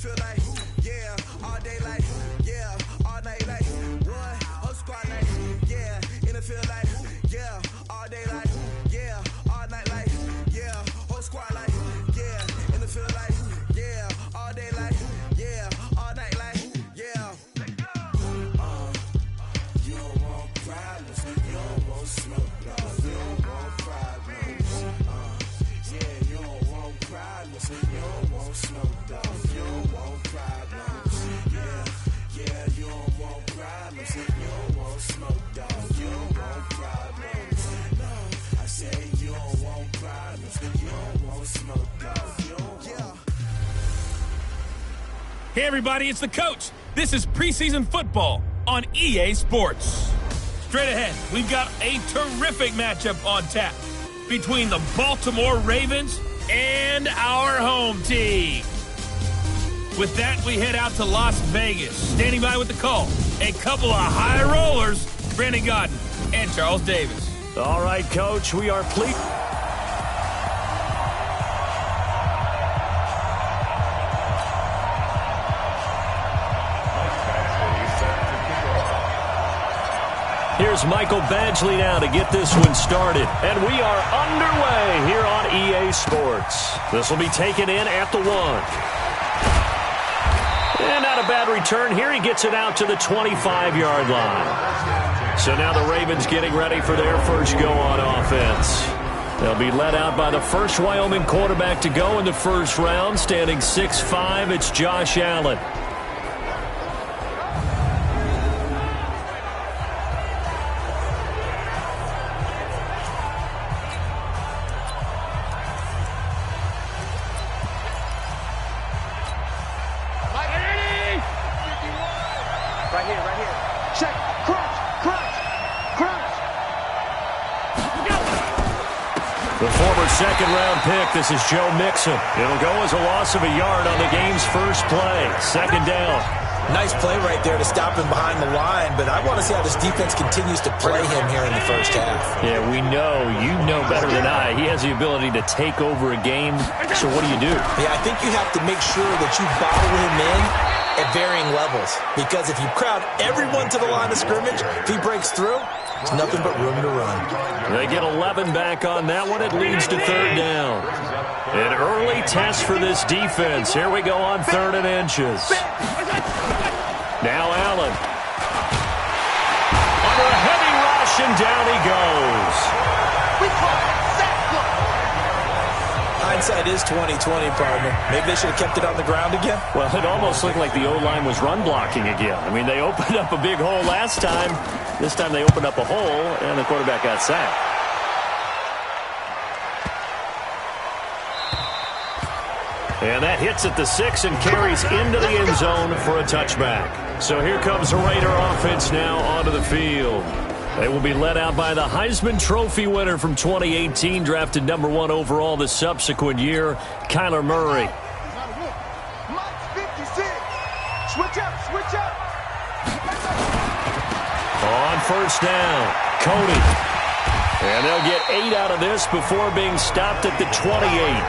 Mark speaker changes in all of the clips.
Speaker 1: feel like, yeah, all day like, yeah, all night like, what? Whole squad like, yeah, in the field like, yeah, all day like, yeah, all night like, yeah, whole squad like, yeah, in the field like, yeah, all day like, yeah, all night like, yeah. You don't want problems, you don't want smoke, dog. You don't want problems, yeah, you don't want problems, you don't want smoke, dog. You don't want problems, yeah, you don't want problems, you don't want smoke, dog. You don't want problems, no, I say you don't want problems, you don't want smoke, dog. You don't want.
Speaker 2: Hey everybody, it's the coach. This is preseason football on EA Sports. Straight ahead, we've got a terrific matchup on tap between the Baltimore Ravens and our home team. With that, we head out to Las Vegas. Standing by with the call, a couple of high rollers, Brandon Godden and Charles Davis.
Speaker 3: All right, Coach, we are pleased. Here's Michael Badgley now to get this one started. And we are underway here on EA Sports. This will be taken in at the 1. And not a bad return here. He gets it out to the 25-yard line. So now the Ravens getting ready for their first go on offense. They'll be led out by the first Wyoming quarterback to go in the first round. Standing 6'5", it's Josh Allen. The former second-round pick, this is Joe Mixon. It'll go as a loss of a yard on the game's first play. Second down.
Speaker 4: Nice play right there to stop him behind the line, but I want to see how this defense continues to play him here in the first half.
Speaker 3: Yeah, we know. You know better than I. He has the ability to take over a game, so what do you do?
Speaker 4: Yeah, I think you have to make sure that you bottle him in at varying levels, because if you crowd everyone to the line of scrimmage, if he breaks through, it's nothing but room to run.
Speaker 3: They get 11 back on that one. It leads to third down. An early test for this defense. Here we go on 3rd and inches. Now Allen. Under a heavy rush, and down he goes.
Speaker 1: We call it sack block.
Speaker 4: Hindsight is 20/20, partner. Maybe they should have kept it on the ground again.
Speaker 3: Well, it almost looked like the O-line was run blocking again. I mean, they opened up a big hole last time. This time they opened up a hole, and the quarterback got sacked. And that hits at the 6 and carries into the end zone for a touchback. So here comes the Raider offense now onto the field. They will be led out by the Heisman Trophy winner from 2018, drafted number 1 overall the subsequent year, Kyler Murray.
Speaker 1: Switch up.
Speaker 3: On first down, Cody. And they'll get 8 out of this before being stopped at the 28.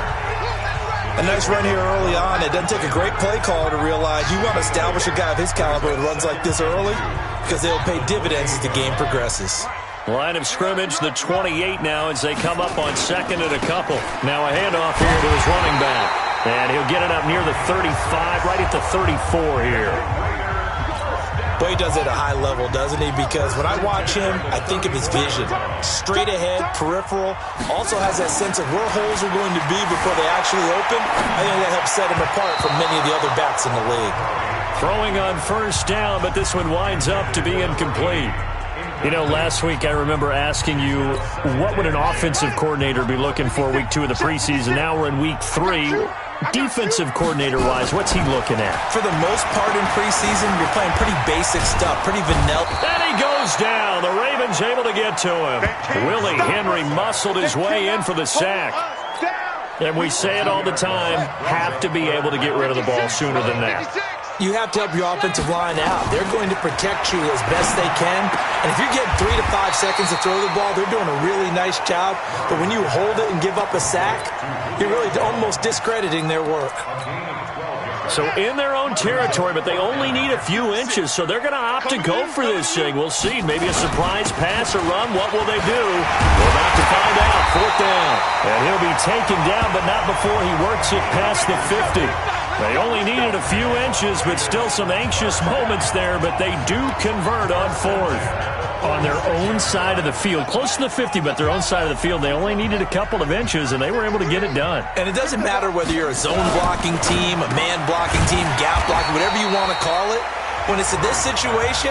Speaker 4: A nice run here early on. It doesn't take a great play caller to realize you want to establish a guy of his caliber that runs like this early, because they'll pay dividends as the game progresses.
Speaker 3: Line of scrimmage, the 28 now as they come up on 2nd and a couple. Now a handoff here to his running back. And he'll get it up near the 35, right at the 34 here.
Speaker 4: But he does it at a high level, doesn't he? Because when I watch him, I think of his vision. Straight ahead, peripheral. Also has that sense of where holes are going to be before they actually open. I think that helps set him apart from many of the other backs in the league.
Speaker 3: Throwing on first down, but this one winds up to be incomplete. You know, last week I remember asking you, what would an offensive coordinator be looking for week 2 of the preseason? Now we're in week 3. Defensive coordinator-wise, what's he looking at?
Speaker 4: For the most part in preseason, you're playing pretty basic stuff, pretty vanilla.
Speaker 3: And he goes down. The Ravens able to get to him. Willie Henry muscled his way in for the sack. And we say it all the time, have to be able to get rid of the ball sooner than that.
Speaker 4: You have to help your offensive line out. They're going to protect you as best they can. And if you're getting 3 to 5 seconds to throw the ball, they're doing a really nice job. But when you hold it and give up a sack, you're really almost discrediting their work.
Speaker 3: So in their own territory, but they only need a few inches, so they're going to opt to go for this thing. We'll see. Maybe a surprise pass or run. What will they do? We're about to find out. 4th down. And he'll be taken down, but not before he works it past the 50. They only needed a few inches, but still some anxious moments there, but they do convert on 4th. On their own side of the field, close to the 50, but their own side of the field, they only needed a couple of inches, and they were able to get it done.
Speaker 4: And it doesn't matter whether you're a zone-blocking team, a man-blocking team, gap-blocking, whatever you want to call it. When it's in this situation,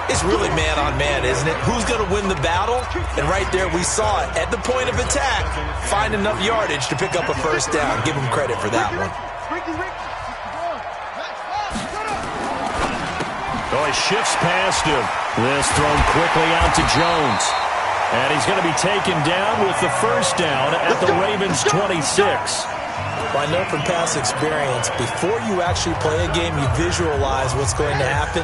Speaker 4: it's really man-on-man, isn't it? Who's going to win the battle? And right there, we saw it. At the point of attack, find enough yardage to pick up a 1st down. Give him credit for that one.
Speaker 3: Oh, he shifts past him. This thrown quickly out to Jones. And he's going to be taken down with the 1st down at the Ravens' 26.
Speaker 4: Well, I know from past experience, before you actually play a game, you visualize what's going to happen.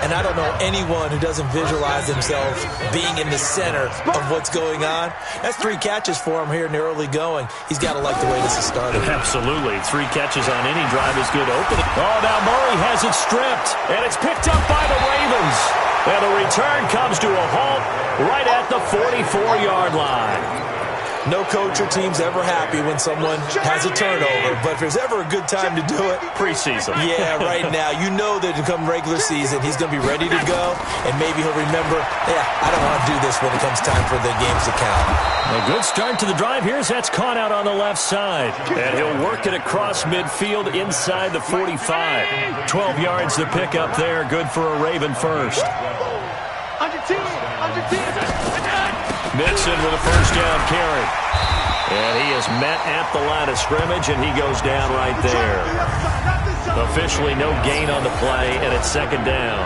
Speaker 4: And I don't know anyone who doesn't visualize themselves being in the center of what's going on. That's 3 catches for him here in the early going. He's got to like the way this is started.
Speaker 3: Absolutely. 3 catches on any drive is good opening. Oh, now Murray has it stripped. And it's picked up by the Ravens. And the return comes to a halt right at the 44-yard line.
Speaker 4: No coach or team's ever happy when someone has a turnover, but if there's ever a good time to do it,
Speaker 3: preseason.
Speaker 4: Yeah, right now. You know that come regular season, he's going to be ready to go, and maybe he'll remember, yeah, I don't want to do this when it comes time for the games to count.
Speaker 3: A good start to the drive. Here's that's caught out on the left side, and he'll work it across midfield inside the 45. 12 yards to pick up there. Good for a Raven first. Mixon with a 1st down carry. And he is met at the line of scrimmage, and he goes down right there. Officially no gain on the play, and it's 2nd down.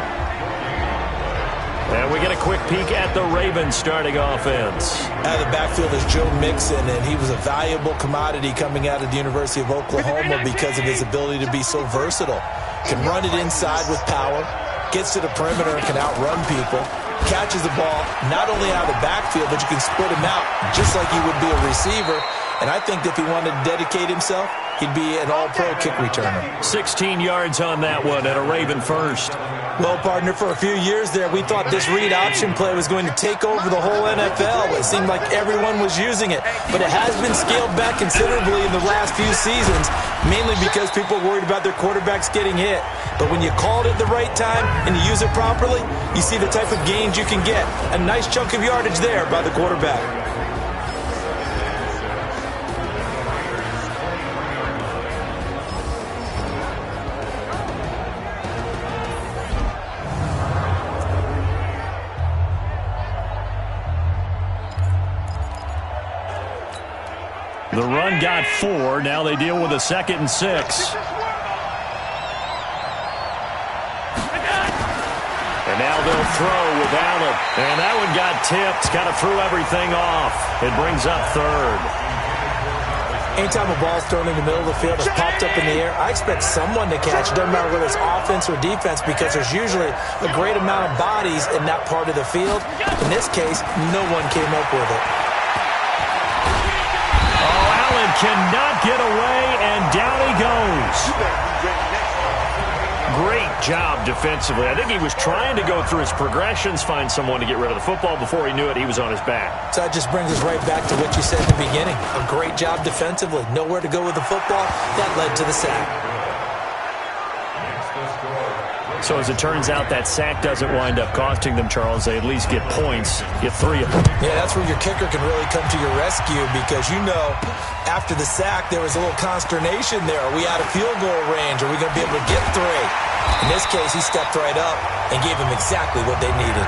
Speaker 3: And we get a quick peek at the Ravens starting offense.
Speaker 4: Out of the backfield is Joe Mixon, and he was a valuable commodity coming out of the University of Oklahoma because of his ability to be so versatile. Can run it inside with power, gets to the perimeter and can outrun people. Catches the ball not only out of the backfield, but you can split him out just like he would be a receiver. And I think if he wanted to dedicate himself, he'd be an all-pro kick returner.
Speaker 3: 16 yards on that one at a Raven first.
Speaker 4: Well, partner, for a few years there, we thought this read option play was going to take over the whole NFL. It seemed like everyone was using it. But it has been scaled back considerably in the last few seasons, mainly because people are worried about their quarterbacks getting hit. But when you call it at the right time and you use it properly, you see the type of gains you can get. A nice chunk of yardage there by the quarterback.
Speaker 3: The run got 4. Now they deal with a 2nd and 6. And now they'll throw without him. And that one got tipped. Kind of threw everything off. It brings up 3rd.
Speaker 4: Anytime a ball's thrown in the middle of the field, it's popped up in the air, I expect someone to catch. It doesn't matter whether it's offense or defense because there's usually a great amount of bodies in that part of the field. In this case, no one came up with it.
Speaker 3: Cannot get away, and down he goes. Great job defensively. I think he was trying to go through his progressions, find someone to get rid of the football. Before he knew it, he was on his back.
Speaker 4: So that just brings us right back to what you said in the beginning. A great job defensively. Nowhere to go with the football. That led to the sack.
Speaker 3: So as it turns out, that sack doesn't wind up costing them, Charles. They at least get points, get 3 of them.
Speaker 4: Yeah, that's where your kicker can really come to your rescue because, you know, after the sack, there was a little consternation there. Are we out of field goal range? Are we going to be able to get 3? In this case, he stepped right up and gave them exactly what they needed.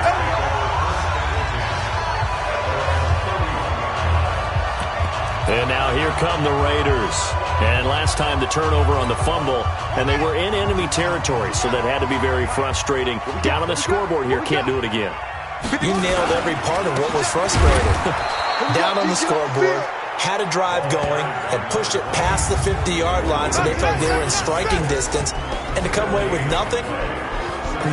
Speaker 3: And now here come the Raiders. And last time the turnover on the fumble, and they were in enemy territory, so that had to be very frustrating. Down on the scoreboard here, can't do it again.
Speaker 4: You nailed every part of what was frustrating. Down on the scoreboard, had a drive going, had pushed it past the 50-yard line, so they felt they were in striking distance, and to come away with nothing,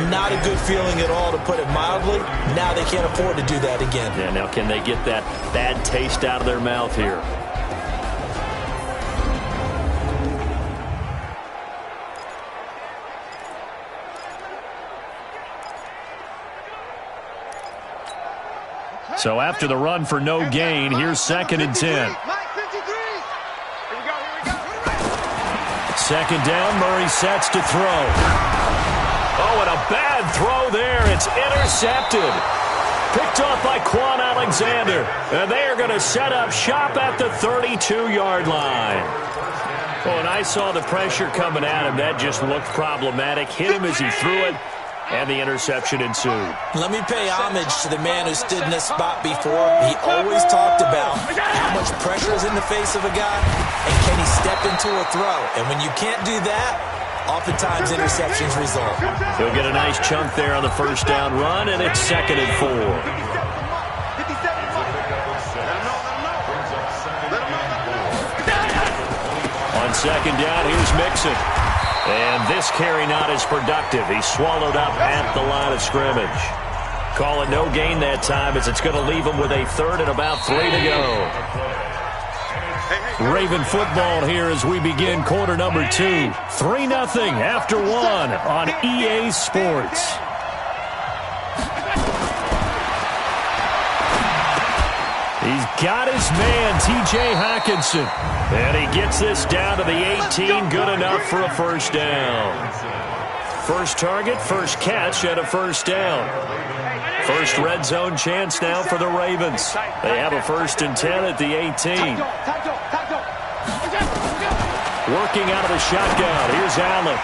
Speaker 4: not a good feeling at all, to put it mildly. Now they can't afford to do that again.
Speaker 3: Yeah, now can they get that bad taste out of their mouth here? So after the run for no gain, here's 2nd and 10. Second down, Murray sets to throw. Oh, and a bad throw there. It's intercepted. Picked off by Quan Alexander. And they are going to set up shop at the 32-yard line. Oh, and I saw the pressure coming at him. That just looked problematic. Hit him as he threw it. And the interception ensued.
Speaker 4: Let me pay homage to the man who stood in this spot before. He always talked about how much pressure is in the face of a guy and can he step into a throw. And when you can't do that, oftentimes interceptions result.
Speaker 3: He'll get a nice chunk there on the first down run, and it's 2nd and 4. On 2nd down, here's Mixon. And this carry not as productive. He's swallowed up at the line of scrimmage. Call it no gain that time as it's going to leave him with a 3rd and about 3 to go. Raven football here as we begin quarter number 2. 3-0 after 1 on EA Sports. He's got his man, T.J. Hockenson. And he gets this down to the 18, good enough for a first down. First target, first catch, and a first down. First red zone chance now for the Ravens. They have a 1st and 10 at the 18. Working out of the shotgun, here's Allen.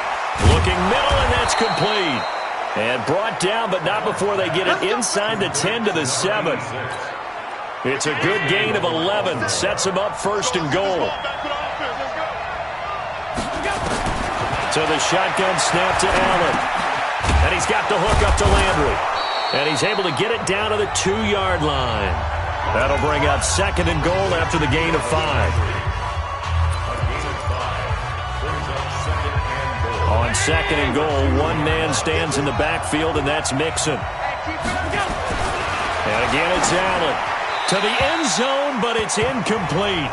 Speaker 3: Looking middle, and that's complete. And brought down, but not before they get it inside the 10 to the 7. It's a good gain of 11. Sets him up 1st and goal. So the shotgun snap to Allen. And he's got the hook up to Landry. And he's able to get it down to the 2-yard line. That'll bring up 2nd and goal after the gain of 5. On 2nd and goal, one man stands in the backfield, and that's Mixon. And again, it's Allen. To the end zone, but it's incomplete.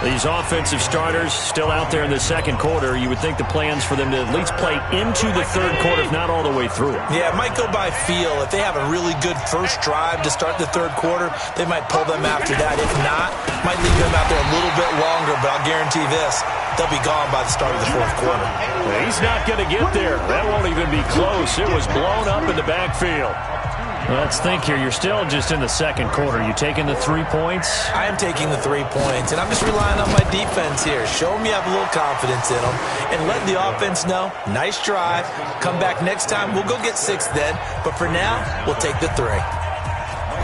Speaker 3: These offensive starters still out there in the 2nd quarter. You would think the plans for them to at least play into the 3rd quarter, if not all the way through it.
Speaker 4: Yeah, it might go by feel. If they have a really good first drive to start the 3rd quarter, they might pull them after that. If not, might leave them out there a little bit longer, but I'll guarantee this. They'll be gone by the start of the 4th quarter.
Speaker 3: Well, he's not going to get there. That won't even be close. It was blown up in the backfield. Let's think here. You're still just in the 2nd quarter. You taking the 3 points?
Speaker 4: I am taking the 3 points, and I'm just relying on my defense here. Show them you have a little confidence in them, and let the offense know, nice drive. Come back next time. We'll go get 6 then, but for now, we'll take the 3.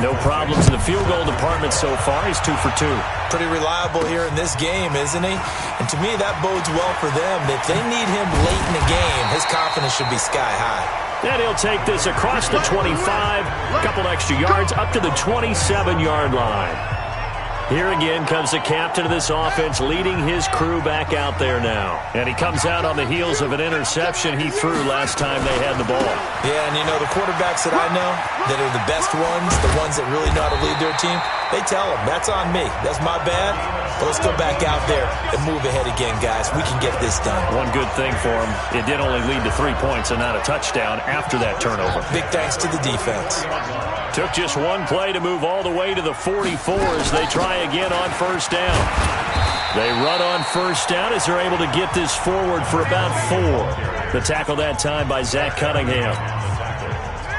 Speaker 3: No problems in the field goal department so far. He's 2 for 2.
Speaker 4: Pretty reliable here in this game, isn't he? And to me, that bodes well for them. If they need him late in the game, his confidence should be sky high.
Speaker 3: And he'll take this across the 25, a couple extra yards, up to the 27-yard line. Here again comes the captain of this offense, leading his crew back out there now. And he comes out on the heels of an interception he threw last time they had the ball.
Speaker 4: Yeah, and you know, the quarterbacks that I know that are the best ones, the ones that really know how to lead their team, they tell them, that's on me. That's my bad. But let's go back out there and move ahead again, guys. We can get this done.
Speaker 3: One good thing for him, it did only lead to 3 points and not a touchdown after that turnover.
Speaker 4: Big thanks to the defense.
Speaker 3: Took just one play to move all the way to the 44 as they try again on first down. They run on first down as they're able to get this forward for about 4. The tackle that time by Zach Cunningham.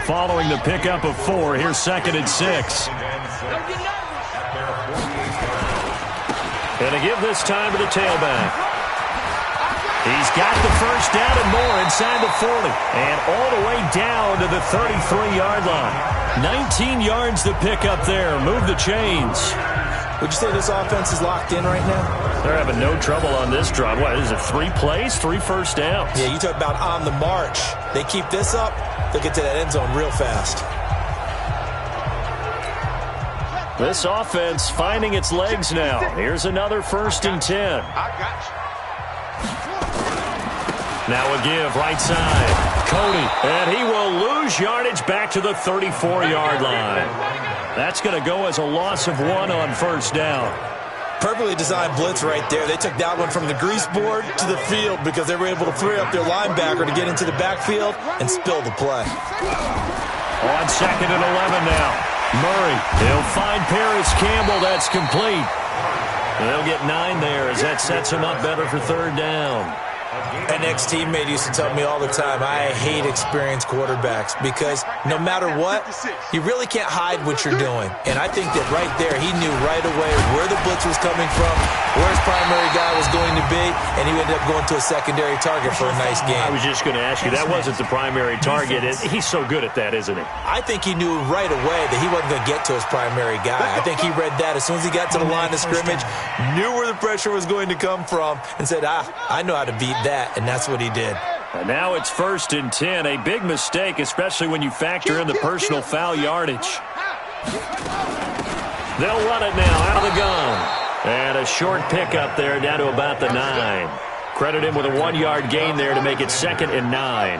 Speaker 3: Following the pickup of 4, here's 2nd and 6. And to give this time to the tailback. He's got the first down and more inside the 40. And all the way down to the 33-yard line. 19 yards to pick up there. Move the chains.
Speaker 4: Would you say this offense is locked in right now?
Speaker 3: They're having no trouble on this drive. What, is it 3 plays, 3 first downs?
Speaker 4: Yeah, you talk about on the march. They keep this up, they'll get to that end zone real fast.
Speaker 3: This offense finding its legs now. Here's another 1st and 10. Now a give, right side. Cody, and he will lose yardage back to the 34-yard line. That's going to go as a loss of 1 on first down.
Speaker 4: Perfectly designed blitz right there. They took that one from the grease board to the field because they were able to free up their linebacker to get into the backfield and spill the play.
Speaker 3: On 2nd and 11 now. Murray, he'll find Paris Campbell. That's complete. And they'll get 9 there as that sets him up better for third down.
Speaker 4: An ex-teammate used to tell me all the time, I hate experienced quarterbacks because no matter what, you really can't hide what you're doing. And I think that right there, he knew right away where the blitz was coming from, where his primary guy was going to be, and he ended up going to a secondary target for a nice game.
Speaker 3: I was just going to ask you, that wasn't the primary target. He's so good at that, isn't he?
Speaker 4: I think he knew right away that he wasn't going to get to his primary guy. I think he read that as soon as he got to the line of scrimmage, knew where the pressure was going to come from, and said, I know how to beat that, and that's what he did.
Speaker 3: And now it's 1st and 10, a big mistake, especially when you factor in the personal foul yardage. They'll run it now out of the gun. And a short pickup there down to about the 9. Credit him with a 1-yard gain there to make it 2nd and 9.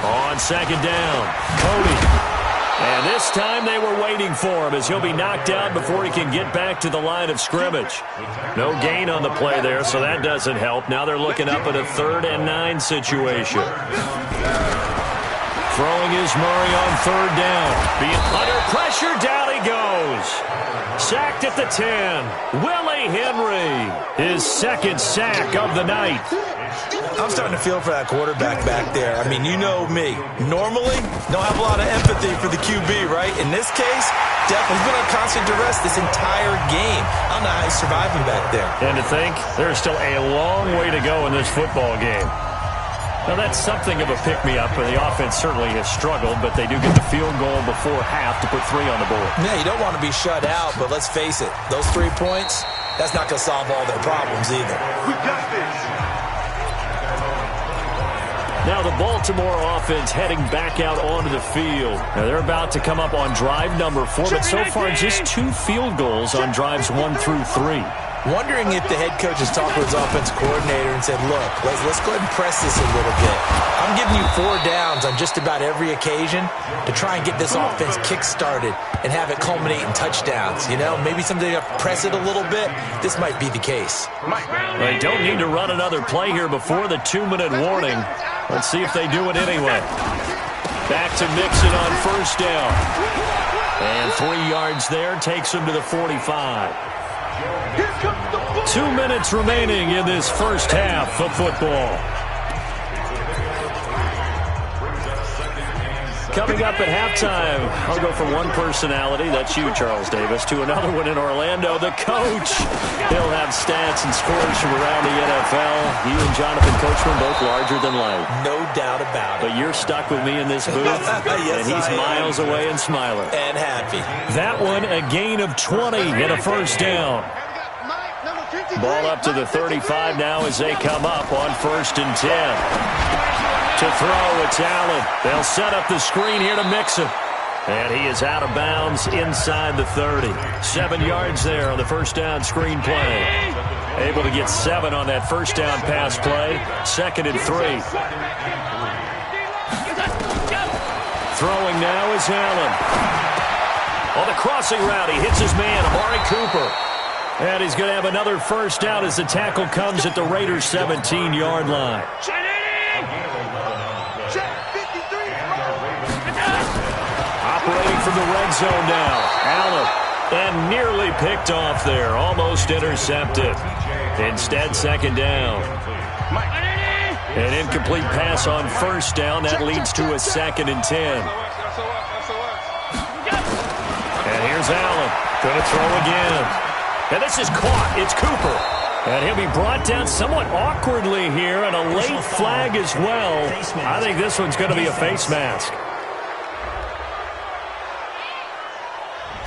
Speaker 3: On 2nd down, Cody. And this time they were waiting for him as he'll be knocked out before he can get back to the line of scrimmage. No gain on the play there, so that doesn't help. Now they're looking up at a 3rd and 9 situation. Throwing is Murray on 3rd down. Being under pressure, down he goes. Sacked at the 10. Willie Henry, his 2nd sack of the night.
Speaker 4: I'm starting to feel for that quarterback back there. I mean, you know me. Normally, don't have a lot of empathy for the QB, right? In this case, definitely been on constant duress this entire game. I don't know how he's surviving back there.
Speaker 3: And to think, there's still a long way to go in this football game. Now, that's something of a pick-me-up, and the offense certainly has struggled, but they do get the field goal before half to put 3 on the board.
Speaker 4: Yeah, you don't want to be shut out, but let's face it, those 3 points, that's not going to solve all their problems either.
Speaker 1: We got this.
Speaker 3: Now the Baltimore offense heading back out onto the field. Now they're about to come up on drive number 4, but so far just 2 field goals on drives 1 through 3.
Speaker 4: Wondering if the head coach has talked to his offense coordinator and said, look, let's go ahead and press this a little bit. I'm giving you 4 downs on just about every occasion to try and get this offense kick-started and have it culminate in touchdowns. You know, maybe someday you press it a little bit. This might be the case.
Speaker 3: They don't need to run another play here before the 2-minute warning. Let's see if they do it anyway. Back to Mixon on 1st down. And 3 yards there takes him to the 45. 2 minutes remaining in this first half of football. Coming up at halftime, I'll go from one personality, that's you, Charles Davis, to another one in Orlando, the coach. He'll have stats and scores from around the NFL. You and Jonathan Coachman both larger than life.
Speaker 4: No doubt about it.
Speaker 3: But you're stuck with me in this booth,
Speaker 4: yes,
Speaker 3: and he's miles away and smiling.
Speaker 4: And happy.
Speaker 3: That one, a gain of 20 and a 1st down. Ball up to the 35 now as they come up on 1st and 10. To throw, it's Allen. They'll set up the screen here to Mixon. And he is out of bounds inside the 30. 7 yards there on the 1st down screen play. Able to get 7 on that 1st down pass play. 2nd and 3. Throwing now is Allen. On the crossing route, he hits his man, Amari Cooper. And he's going to have another 1st down as the tackle comes at the Raiders' 17-yard line. Operating from the red zone now. Allen. And nearly picked off there. Almost intercepted. Instead, 2nd down. An incomplete pass on 1st down. That leads to a 2nd and 10. And here's Allen. Going to throw again. And this is caught. It's Cooper. And he'll be brought down somewhat awkwardly here, and a late flag as well. I think this one's going to be a face mask.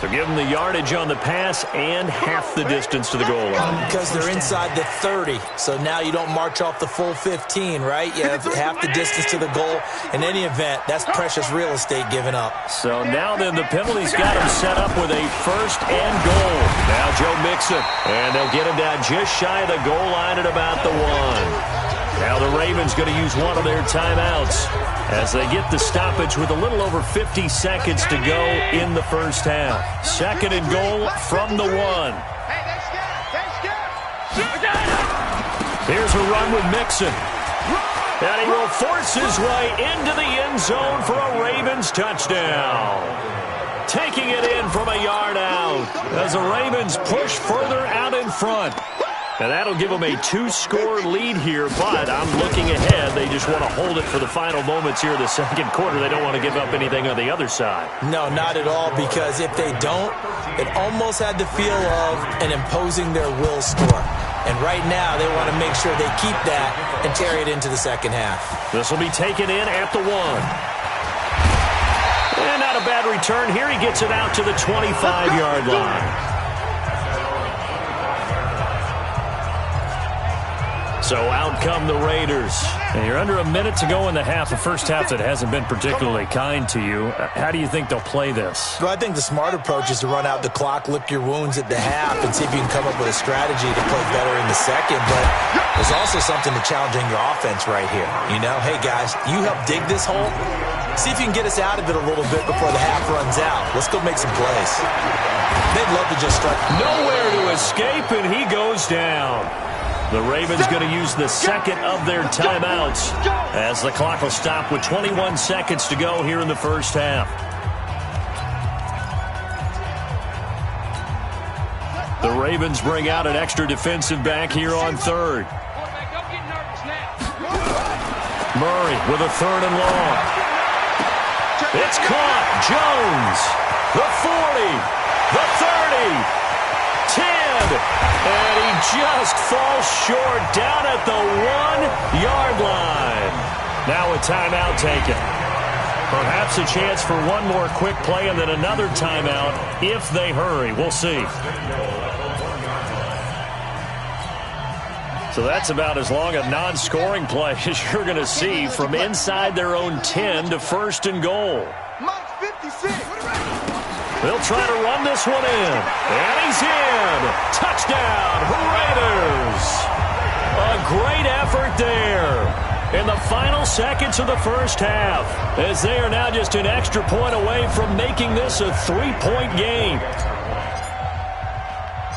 Speaker 3: So give them the yardage on the pass and half the distance to the goal line.
Speaker 4: Because they're inside the 30, so now you don't march off the full 15, right? You have half the distance to the goal. In any event, that's precious real estate given up.
Speaker 3: So now then the penalty's got him set up with a 1st and goal. Now Joe Mixon, and they'll get him down just shy of the goal line at about the 1. Now the Ravens going to use one of their timeouts as they get the stoppage with a little over 50 seconds to go in the 1st half. 2nd and goal from the 1. Here's a run with Mixon. And he will force his way into the end zone for a Ravens touchdown. Taking it in from a yard out as the Ravens push further out in front. And that'll give them a 2-score lead here, but I'm looking ahead. They just want to hold it for the final moments here in the second quarter. They don't want to give up anything on the other side.
Speaker 4: No, not at all, because if they don't, it almost had the feel of an imposing their will score. And right now, they want to make sure they keep that and carry it into the second half.
Speaker 3: This will be taken in at the 1. And not a bad return here. He gets it out to the 25-yard line. So out come the Raiders.
Speaker 2: And you're under a minute to go in the half, a first half that hasn't been particularly kind to you. How do you think they'll play this?
Speaker 4: Well, I think the smart approach is to run out the clock, lick your wounds at the half, and see if you can come up with a strategy to play better in the second. But there's also something to challenging your offense right here. You know, hey, guys, you help dig this hole. See if you can get us out of it a little bit before the half runs out. Let's go make some plays. They'd love to just strike.
Speaker 3: Nowhere to escape, and he goes down. The Ravens going to use the second of their timeouts as the clock will stop with 21 seconds to go here in the first half. The Ravens bring out an extra defensive back here on third. Murray with a 3rd and long. It's caught. Jones. The 40. The 30. 10, and he just falls short down at the 1-yard line. Now a timeout taken. Perhaps a chance for one more quick play and then another timeout if they hurry. We'll see. So that's about as long a non-scoring play as you're going to see from inside their own 10 to 1st and goal. They'll try to run this one in. And he's in. Touchdown, Raiders. A great effort there in the final seconds of the first half, as they are now just an extra point away from making this a 3-point game.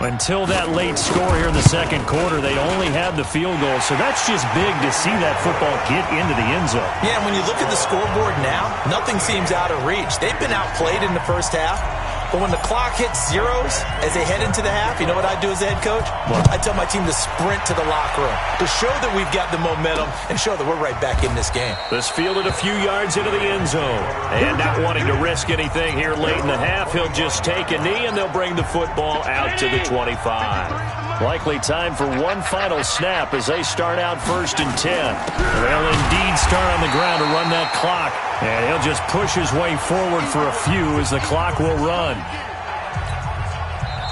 Speaker 3: Until that late score here in the second quarter, they only had the field goal. So that's just big to see that football get into the end zone.
Speaker 4: Yeah, and when you look at the scoreboard now, nothing seems out of reach. They've been outplayed in the first half. But when the clock hits zeros as they head into the half, you know what I do as the head coach?
Speaker 3: What?
Speaker 4: I tell my team to sprint to the locker room to show that we've got the momentum and show that we're right back in this game.
Speaker 3: This fielded a few yards into the end zone. And not wanting to risk anything here late in the half, he'll just take a knee and they'll bring the football out to the 25. Likely time for one final snap as they start out 1st and 10. They'll indeed start on the ground to run that clock. And he'll just push his way forward for a few as the clock will run.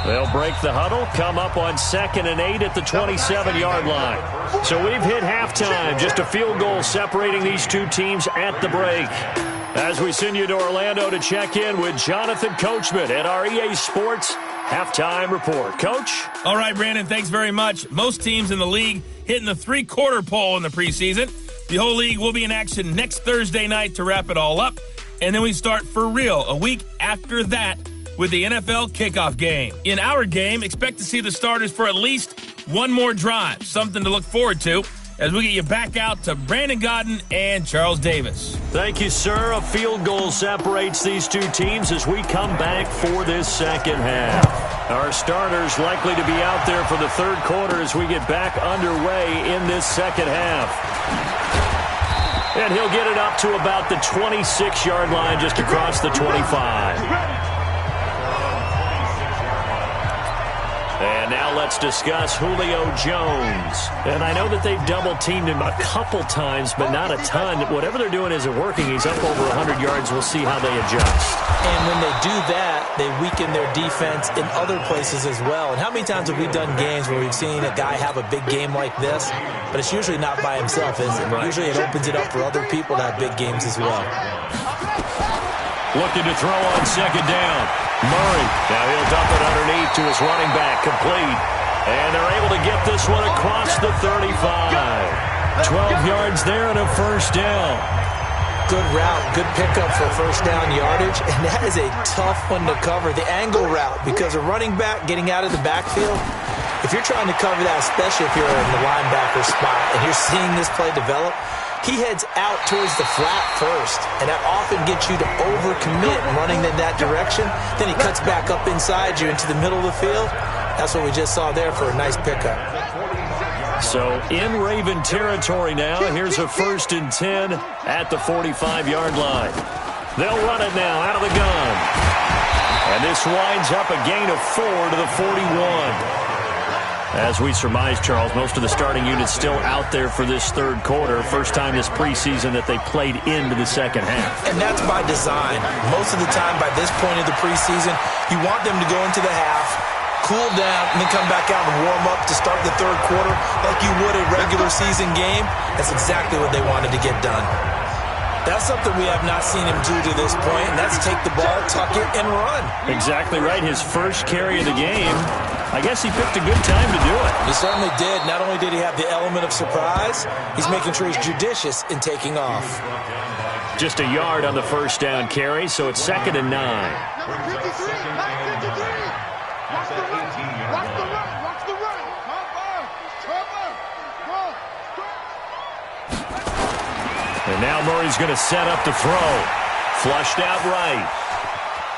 Speaker 3: They'll break the huddle, come up on 2nd and 8 at the 27-yard line. So we've hit halftime, just a field goal separating these two teams at the break. As we send you to Orlando to check in with Jonathan Coachman at our EA Sports Halftime Report. Coach?
Speaker 2: All right, Brandon, thanks very much. Most teams in the league hitting the 3-quarter pole in the preseason. The whole league will be in action next Thursday night to wrap it all up. And then we start for real a week after that with the NFL kickoff game. In our game, expect to see the starters for at least one more drive, something to look forward to as we get you back out to Brandon Gaudin and Charles Davis.
Speaker 3: Thank you, sir. A field goal separates these two teams as we come back for this second half. Our starters likely to be out there for the 3rd quarter as we get back underway in this second half. And he'll get it up to about the 26-yard line just across the 25. And now let's discuss Julio Jones. And I know that they've double-teamed him a couple times, but not a ton. Whatever they're doing isn't working. He's up over 100 yards. We'll see how they adjust.
Speaker 4: And when they do that, they weaken their defense in other places as well. And how many times have we done games where we've seen a guy have a big game like this, but it's usually not by himself, is it? Right. Usually it opens it up for other people to have big games as well.
Speaker 3: Looking to throw on 2nd down. Murray. Now he'll dump it underneath to his running back. Complete. And they're able to get this one across the 35. 12 yards there and a 1st down.
Speaker 4: Good route. Good pickup for 1st down yardage. And that is a tough one to cover. The angle route, because a running back getting out of the backfield, if you're trying to cover that, especially if you're in the linebacker spot and you're seeing this play develop, he heads out towards the flat first, and that often gets you to overcommit running in that direction. Then he cuts back up inside you into the middle of the field. That's what we just saw there for a nice pickup.
Speaker 3: So in Raven territory now, here's a 1st and 10 at the 45-yard line. They'll run it now out of the gun. And this winds up a gain of 4 to the 41. As we surmise, Charles, most of the starting units still out there for this third quarter. First time this preseason that they played into the second half.
Speaker 4: And that's by design. Most of the time by this point of the preseason, you want them to go into the half, cool down, and then come back out and warm up to start the third quarter like you would a regular season game. That's exactly what they wanted to get done. That's something we have not seen him do to this point, and that's take the ball, tuck it, and run.
Speaker 3: Exactly right. His first carry of the game. I guess he picked a good time to do it.
Speaker 4: He certainly did. Not only did he have the element of surprise, he's making sure he's judicious in taking off.
Speaker 3: Just a yard on the first down carry, so it's 2nd and 9.
Speaker 5: Number 53, number 53. Watch the run. Watch the run. Watch the run.
Speaker 3: And now Murray's going to set up to throw. Flushed out right.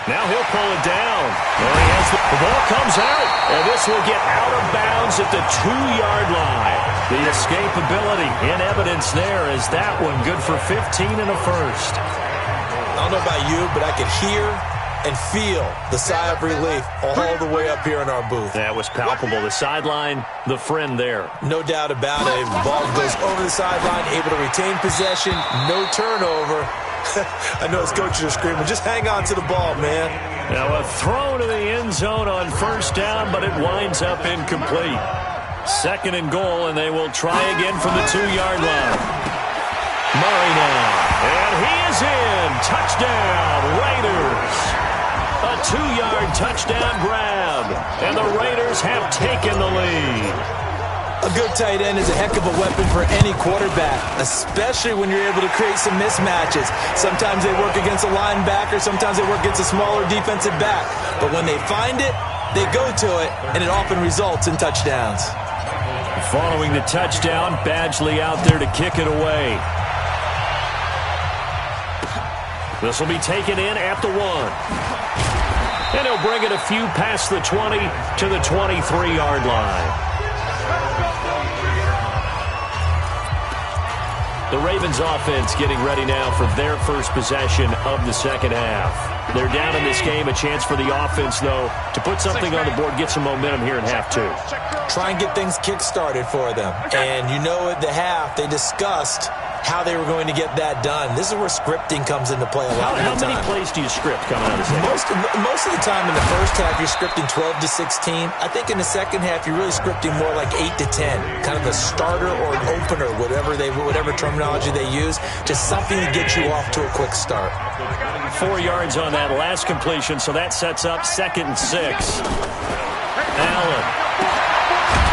Speaker 3: Now he'll pull it down. There he has the ball comes out, and this will get out of bounds at the 2-yard line. The escapability in evidence there is that one good for 15 and a first.
Speaker 4: I don't know about you, but I could hear and feel the sigh of relief all the way up here in our booth.
Speaker 3: That was palpable. The sideline, the friend there.
Speaker 4: No doubt about it. The ball goes over the sideline, able to retain possession, no turnover. I know his coaches are screaming, just hang on to the ball, man.
Speaker 3: Now a throw to the end zone on first down, but it winds up incomplete. 2nd and goal, and they will try again from the 2-yard line. Murray now, and he is in. Touchdown, Raiders. A 2-yard touchdown grab, and the Raiders have taken the lead.
Speaker 4: A good tight end is a heck of a weapon for any quarterback, especially when you're able to create some mismatches. Sometimes they work against a linebacker, sometimes they work against a smaller defensive back. But when they find it, they go to it, and it often results in touchdowns.
Speaker 3: Following the touchdown, Badgley out there to kick it away. This will be taken in at the 1. And he'll bring it a few past the 20 to the 23-yard line. The Ravens offense getting ready now for their first possession of the second half. They're down in this game. A chance for the offense, though, to put something on the board, get some momentum here in half 2.
Speaker 4: Try and get things kick-started for them. And you know at the half, they discussed how they were going to get that done. This is where scripting comes into play a lot of the time.
Speaker 3: How many plays do you script coming out of this game?
Speaker 4: Most of the time in the first half, you're scripting 12 to 16. I think in the second half, you're really scripting more like 8 to 10. Kind of a starter or an opener, whatever terminology they use, just something to get you off to a quick start.
Speaker 3: 4 yards on that last completion, so that sets up 2nd and 6. Allen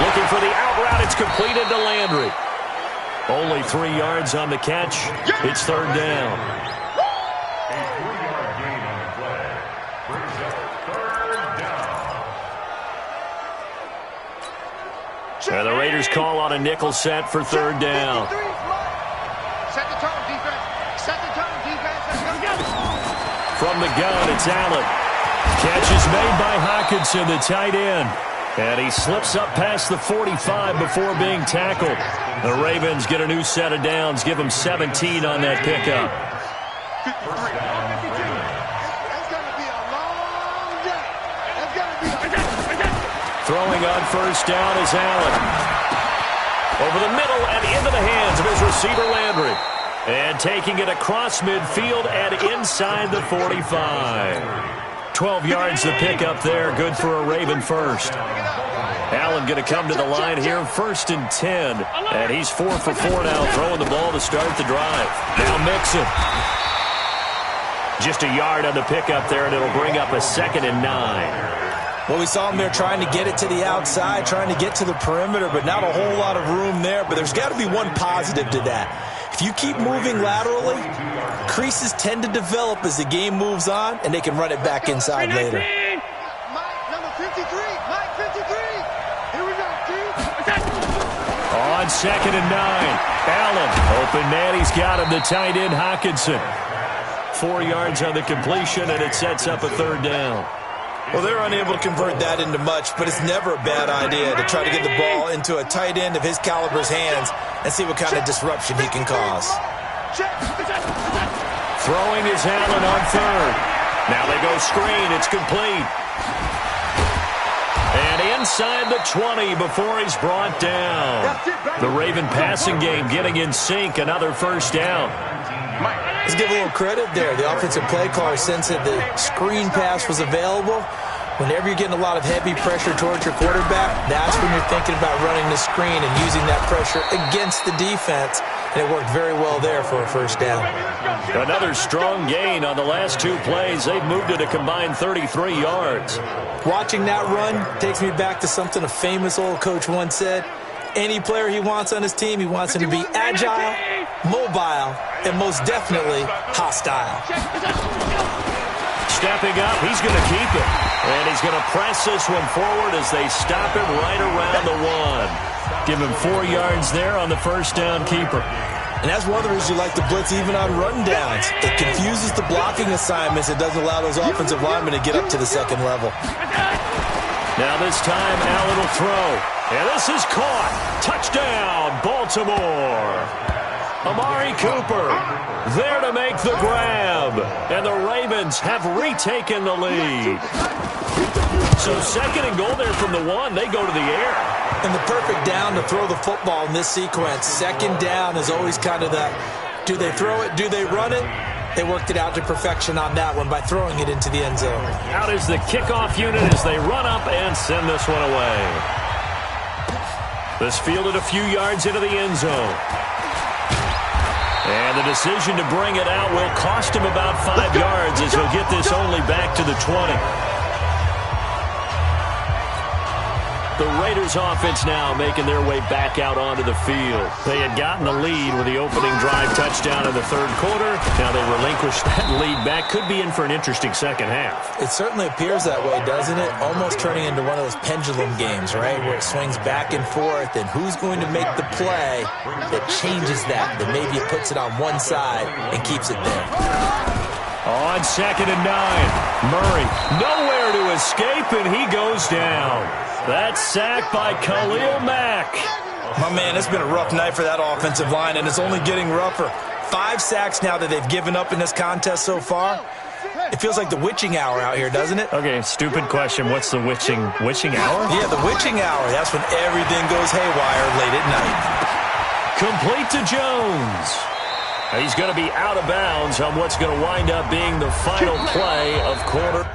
Speaker 3: looking for the out route. It's completed to Landry. Only 3 yards on the catch. It's 3rd down. And the Raiders call on a nickel set for 3rd down.
Speaker 5: Set the tone, defense. Set the tone, defense. Let's go.
Speaker 3: From the gun, it's Allen. Catch is made by Hawkinson, the tight end. And he slips up past the 45 before being tackled. The Ravens get a new set of downs, give them 17 on that pickup.
Speaker 5: That's going to be a long day. That's going to be
Speaker 3: Throwing on first down is Allen. Over the middle and into the hands of his receiver, Landry. And taking it across midfield and inside the 45. 12 yards to pick up there. Good for a Raven first. Allen going to come to the line here. 1st and 10. And he's 4 for 4 now, throwing the ball to start the drive. Now Mixon. Just a yard on the pickup there, and it'll bring up a 2nd and 9.
Speaker 4: Well, we saw him there trying to get it to the outside, trying to get to the perimeter, but not a whole lot of room there. But there's got to be one positive to that. If you keep moving laterally, creases tend to develop as the game moves on, and they can run it back inside later.
Speaker 5: Mike, number 53. Mike, 53. Here we go, dude.
Speaker 3: On 2nd and 9, Allen, open man, he's got him, the tight end Hockenson. 4 yards on the completion, and it sets up a 3rd down.
Speaker 4: Well, they're unable to convert that into much, but it's never a bad idea to try to get the ball into a tight end of his caliber's hands and see what kind of disruption he can cause.
Speaker 3: Throwing is Allen on 3rd. Now they go screen. It's complete. And inside the 20 before he's brought down. The Raven passing game getting in sync. Another 1st down.
Speaker 4: Let's give a little credit there. The offensive play caller sensed that the screen pass was available. Whenever you're getting a lot of heavy pressure towards your quarterback, that's when you're thinking about running the screen and using that pressure against the defense. And it worked very well there for a 1st down.
Speaker 3: Another strong gain on the last 2 plays. They've moved it a combined 33 yards.
Speaker 4: Watching that run takes me back to something a famous old coach once said. Any player he wants on his team, he wants him to be agile, mobile, and most definitely hostile.
Speaker 3: Stepping up, he's going to keep it. And he's going to press this one forward as they stop him right around the 1. Give him 4 yards there on the 1st down keeper.
Speaker 4: And that's one of the reasons you like to blitz even on run downs. It confuses the blocking assignments. It doesn't allow those offensive linemen to get up to the 2nd level.
Speaker 3: Now this time, Allen will throw. And this is caught. Touchdown, Baltimore. Amari Cooper there to make the grab. And the Ravens have retaken the lead. So 2nd and goal there from the 1. They go to the air.
Speaker 4: And the perfect down to throw the football in this sequence. 2nd down is always kind of that, do they throw it, do they run it? They worked it out to perfection on that one by throwing it into the end zone.
Speaker 3: Out is the kickoff unit as they run up and send this one away. This fielded a few yards into the end zone. And the decision to bring it out will cost him about 5 yards as he'll get this only back to the 20. The Raiders offense now making their way back out onto the field. They had gotten the lead with the opening drive touchdown in the 3rd quarter. Now they relinquished that lead back. Could be in for an interesting 2nd half.
Speaker 4: It certainly appears that way, doesn't it? Almost turning into one of those pendulum games, right? Where it swings back and forth, and who's going to make the play that changes that maybe it puts it on one side and keeps it there.
Speaker 3: On 2nd and 9, Murray nowhere to escape, and he goes down. That sack by Khalil Mack.
Speaker 4: My man, it's been a rough night for that offensive line, and it's only getting rougher. 5 sacks now that they've given up in this contest so far. It feels like the witching hour out here, doesn't it?
Speaker 3: Okay, stupid question. What's the witching hour?
Speaker 4: Yeah, the witching hour. That's when everything goes haywire late at night.
Speaker 3: Complete to Jones. He's going to be out of bounds on what's going to wind up being the final play of quarter.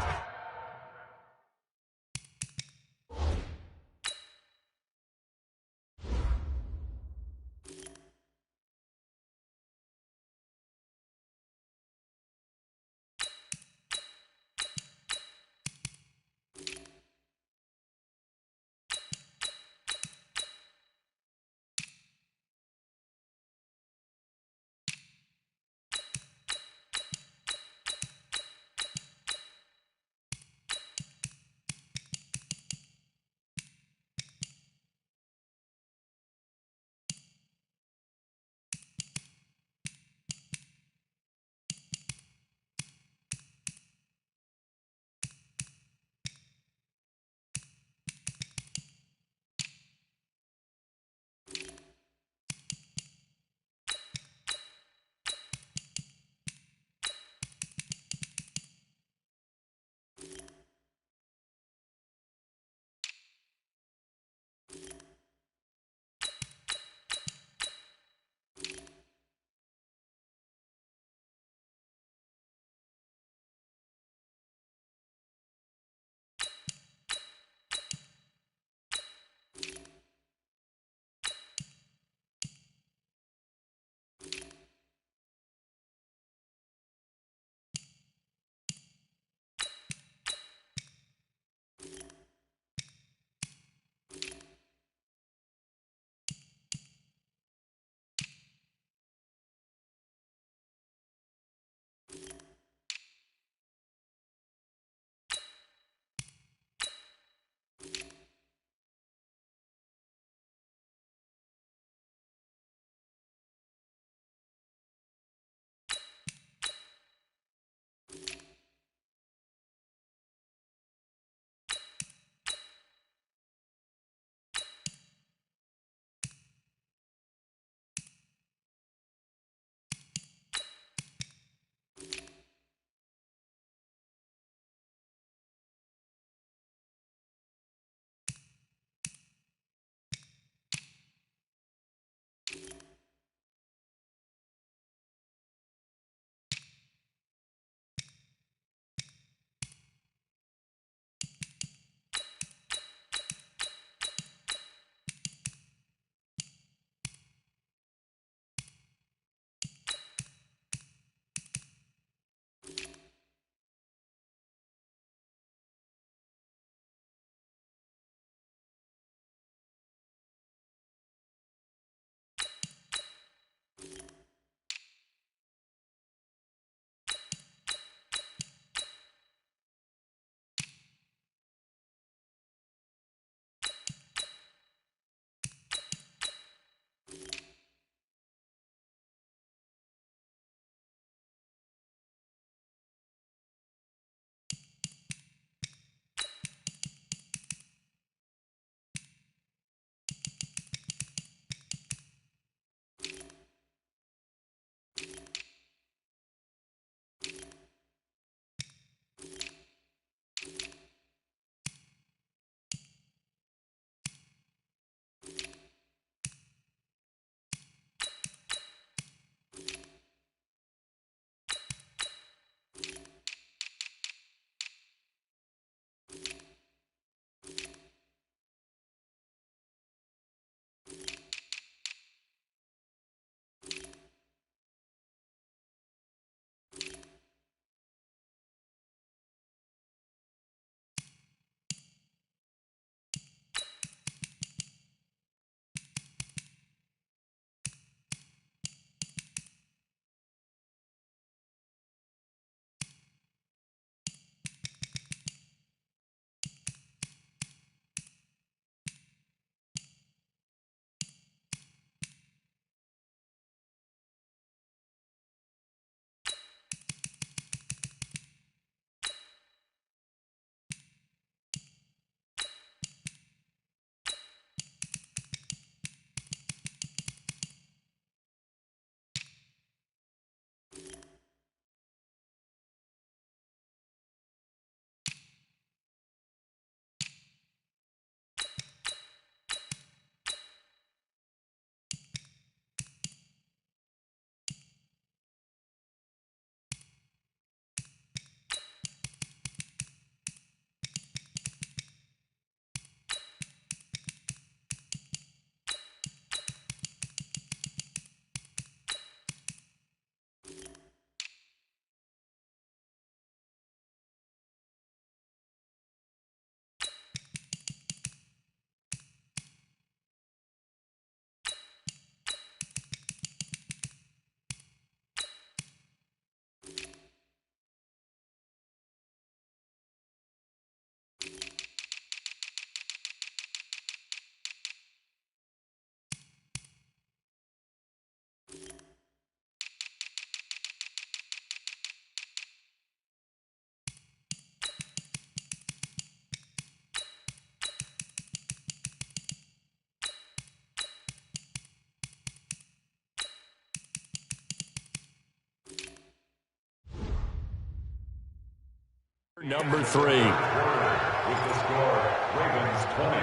Speaker 3: number 3.
Speaker 6: With the score, Ravens 20,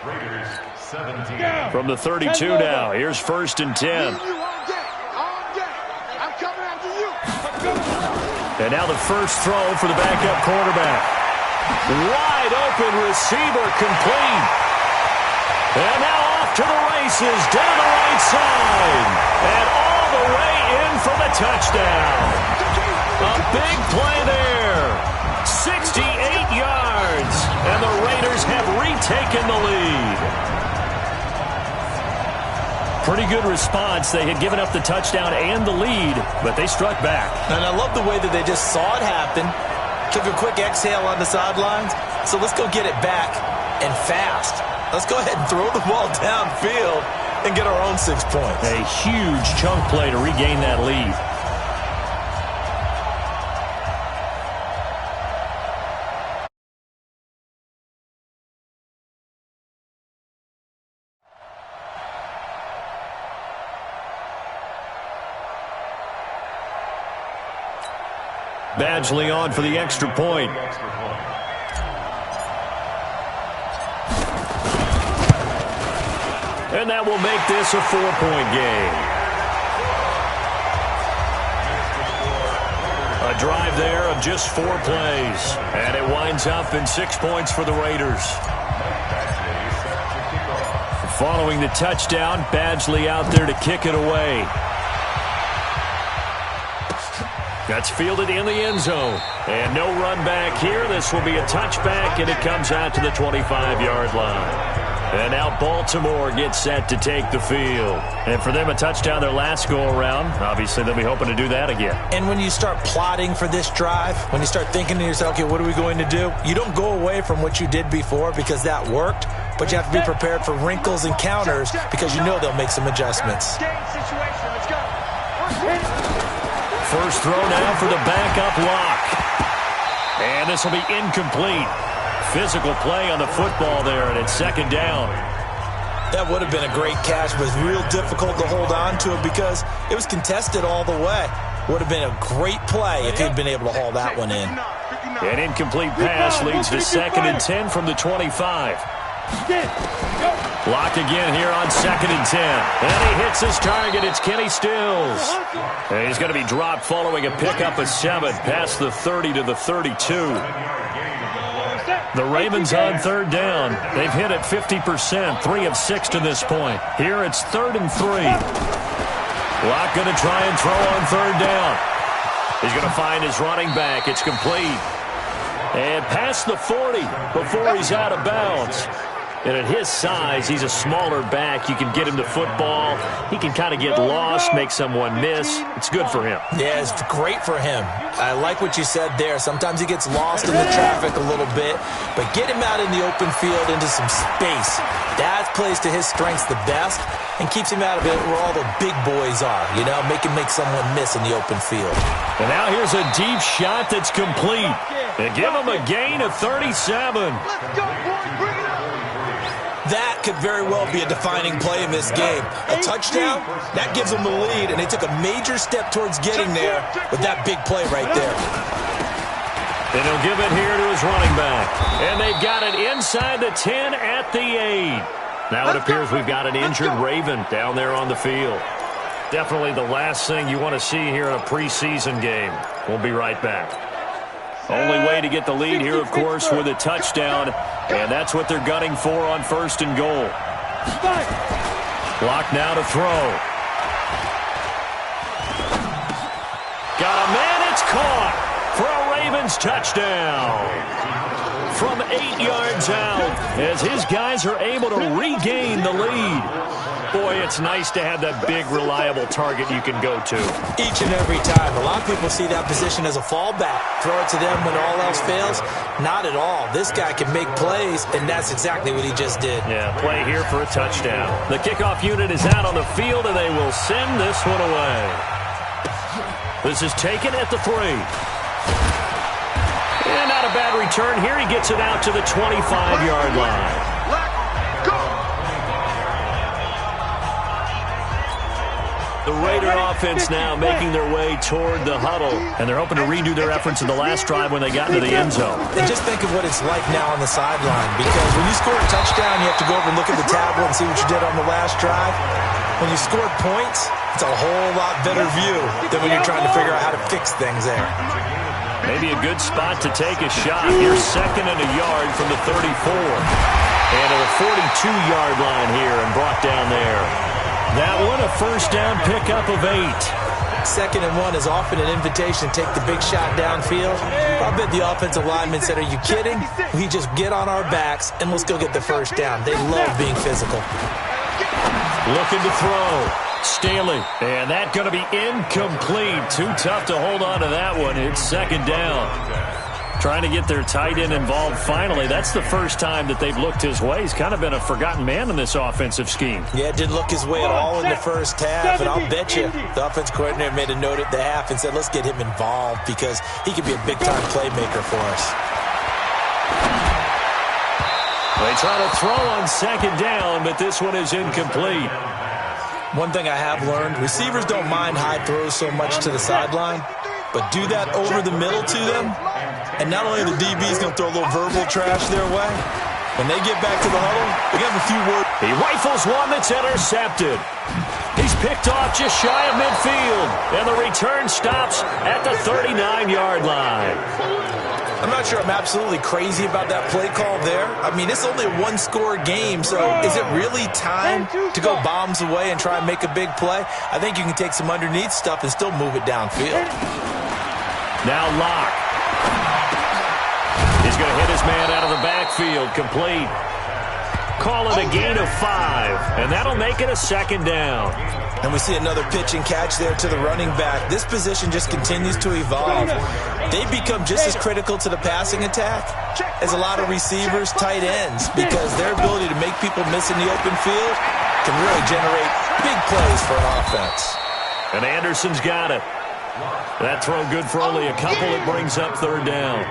Speaker 6: Raiders 17.
Speaker 3: From the 32 now, here's 1st and 10.
Speaker 5: I'm coming after you.
Speaker 3: And now the first throw for the backup quarterback. Wide open receiver, complete. And now off to the races, down the right side. And all the way in for the touchdown. A big play there. 68 yards. And the Raiders have retaken the lead. Pretty good response. They had given up the touchdown and the lead, but they struck back.
Speaker 4: And I love the way that they just saw it happen, took a quick exhale on the sidelines. So let's go get it back and fast. Let's go ahead and throw the ball downfield and get our own 6 points.
Speaker 3: A huge chunk play to regain that lead. Badgley on for the extra point. And that will make this a 4-point game. A drive there of just 4 plays. And it winds up in 6 points for the Raiders. Following the touchdown, Badgley out there to kick it away. That's fielded in the end zone. And no run back here. This will be a touchback, and it comes out to the 25-yard line. And now Baltimore gets set to take the field. And for them, a touchdown their last go-around. Obviously, they'll be hoping to do that again.
Speaker 4: And when you start plotting for this drive, when you start thinking to yourself, okay, what are we going to do? You don't go away from what you did before because that worked, but you have to be prepared for wrinkles and counters because you know they'll make some adjustments.
Speaker 3: First throw now for the backup lock. And this will be incomplete. Physical play on the football there, and it's 2nd down.
Speaker 4: That would have been a great catch, but it's real difficult to hold on to it because it was contested all the way. Would have been a great play if he'd been able to haul that one in.
Speaker 3: An incomplete pass leads to 2nd and 10 from the 25. Lock again here on 2nd and 10. And he hits his target. It's Kenny Stills. And he's going to be dropped following a pickup of 7 past the 30 to the 32. The Ravens on 3rd down. They've hit it 50%, 3 of 6 to this point. Here it's 3rd and 3. Locke going to try and throw on 3rd down. He's going to find his running back. It's complete. And past the 40 before he's out of bounds. And at his size, he's a smaller back. You can get him the football. He can kind of get lost, make someone miss. It's good for him.
Speaker 4: Yeah, it's great for him. I like what you said there. Sometimes he gets lost in the traffic a little bit, but get him out in the open field into some space. That plays to his strengths the best and keeps him out of it where all the big boys are, you know, make someone miss in the open field.
Speaker 3: And now here's a deep shot that's complete. And give him a gain of 37.
Speaker 5: Let's go, boys. Bring it up.
Speaker 4: That could very well be a defining play in this game. A touchdown, that gives them the lead, and they took a major step towards getting there with that big play right there.
Speaker 3: And he'll give it here to his running back. And they've got it inside the 10 at the 8. Now it appears we've got an injured Raven down there on the field. Definitely the last thing you want to see here in a preseason game. We'll be right back. Only way to get the lead here, of course, with a touchdown, and that's what they're gunning for on 1st and goal. Block now to throw. Got a man, it's caught for a Ravens touchdown. From 8 yards out, as his guys are able to regain the lead. Boy, it's nice to have that big, reliable target you can go to.
Speaker 4: Each and every time. A lot of people see that position as a fallback. Throw it to them when all else fails. Not at all. This guy can make plays, and that's exactly what he just did.
Speaker 3: Yeah, play here for a touchdown. The kickoff unit is out on the field, and they will send this one away. This is taken at the 3. And not a bad return here. He gets it out to the 25-yard line. The Raider offense now making their way toward the huddle. And they're hoping to redo their efforts in the last drive when they got into the end zone.
Speaker 4: And just think of what it's like now on the sideline. Because when you score a touchdown, you have to go over and look at the tablet and see what you did on the last drive. When you score points, it's a whole lot better view than when you're trying to figure out how to fix things there.
Speaker 3: Maybe a good spot to take a shot. Here's 2nd and a yard from the 34. And to the 42-yard line here and brought down there. That one a first down pickup of 8.
Speaker 4: 2nd and 1 is often an invitation to take the big shot downfield. I bet the offensive lineman said, are you kidding? We just get on our backs and let's go get the first down. They love being physical.
Speaker 3: Looking to throw. Staley. And that's going to be incomplete. Too tough to hold on to that one. It's 2nd down. Trying to get their tight end involved finally. That's the first time that they've looked his way. He's kind of been a forgotten man in this offensive scheme.
Speaker 4: Yeah, it didn't look his way at all in the first half. And I'll bet you the offense coordinator made a note at the half and said, let's get him involved because he could be a big-time playmaker for us.
Speaker 3: They try to throw on 2nd down, but this one is incomplete.
Speaker 4: One thing I have learned, receivers don't mind high throws so much to the sideline, but do that over the middle to them, and not only are the DBs going to throw a little verbal trash their way, when they get back to the huddle, they have a few words.
Speaker 3: He rifles one that's intercepted. He's picked off just shy of midfield, and the return stops at the 39-yard line.
Speaker 4: I'm not sure I'm absolutely crazy about that play call there. I mean, it's only a one-score game, so is it really time to go bombs away and try and make a big play? I think you can take some underneath stuff and still move it downfield.
Speaker 3: Now Locke. He's going to hit his man out of the backfield. Complete. Call it a gain of 5, and that'll make it a 2nd down.
Speaker 4: And we see another pitch and catch there to the running back. This position just continues to evolve. They become just as critical to the passing attack as a lot of receivers, tight ends, because their ability to make people miss in the open field can really generate big plays for an offense.
Speaker 3: And Anderson's got it. That throw good for only a couple. It brings up 3rd down.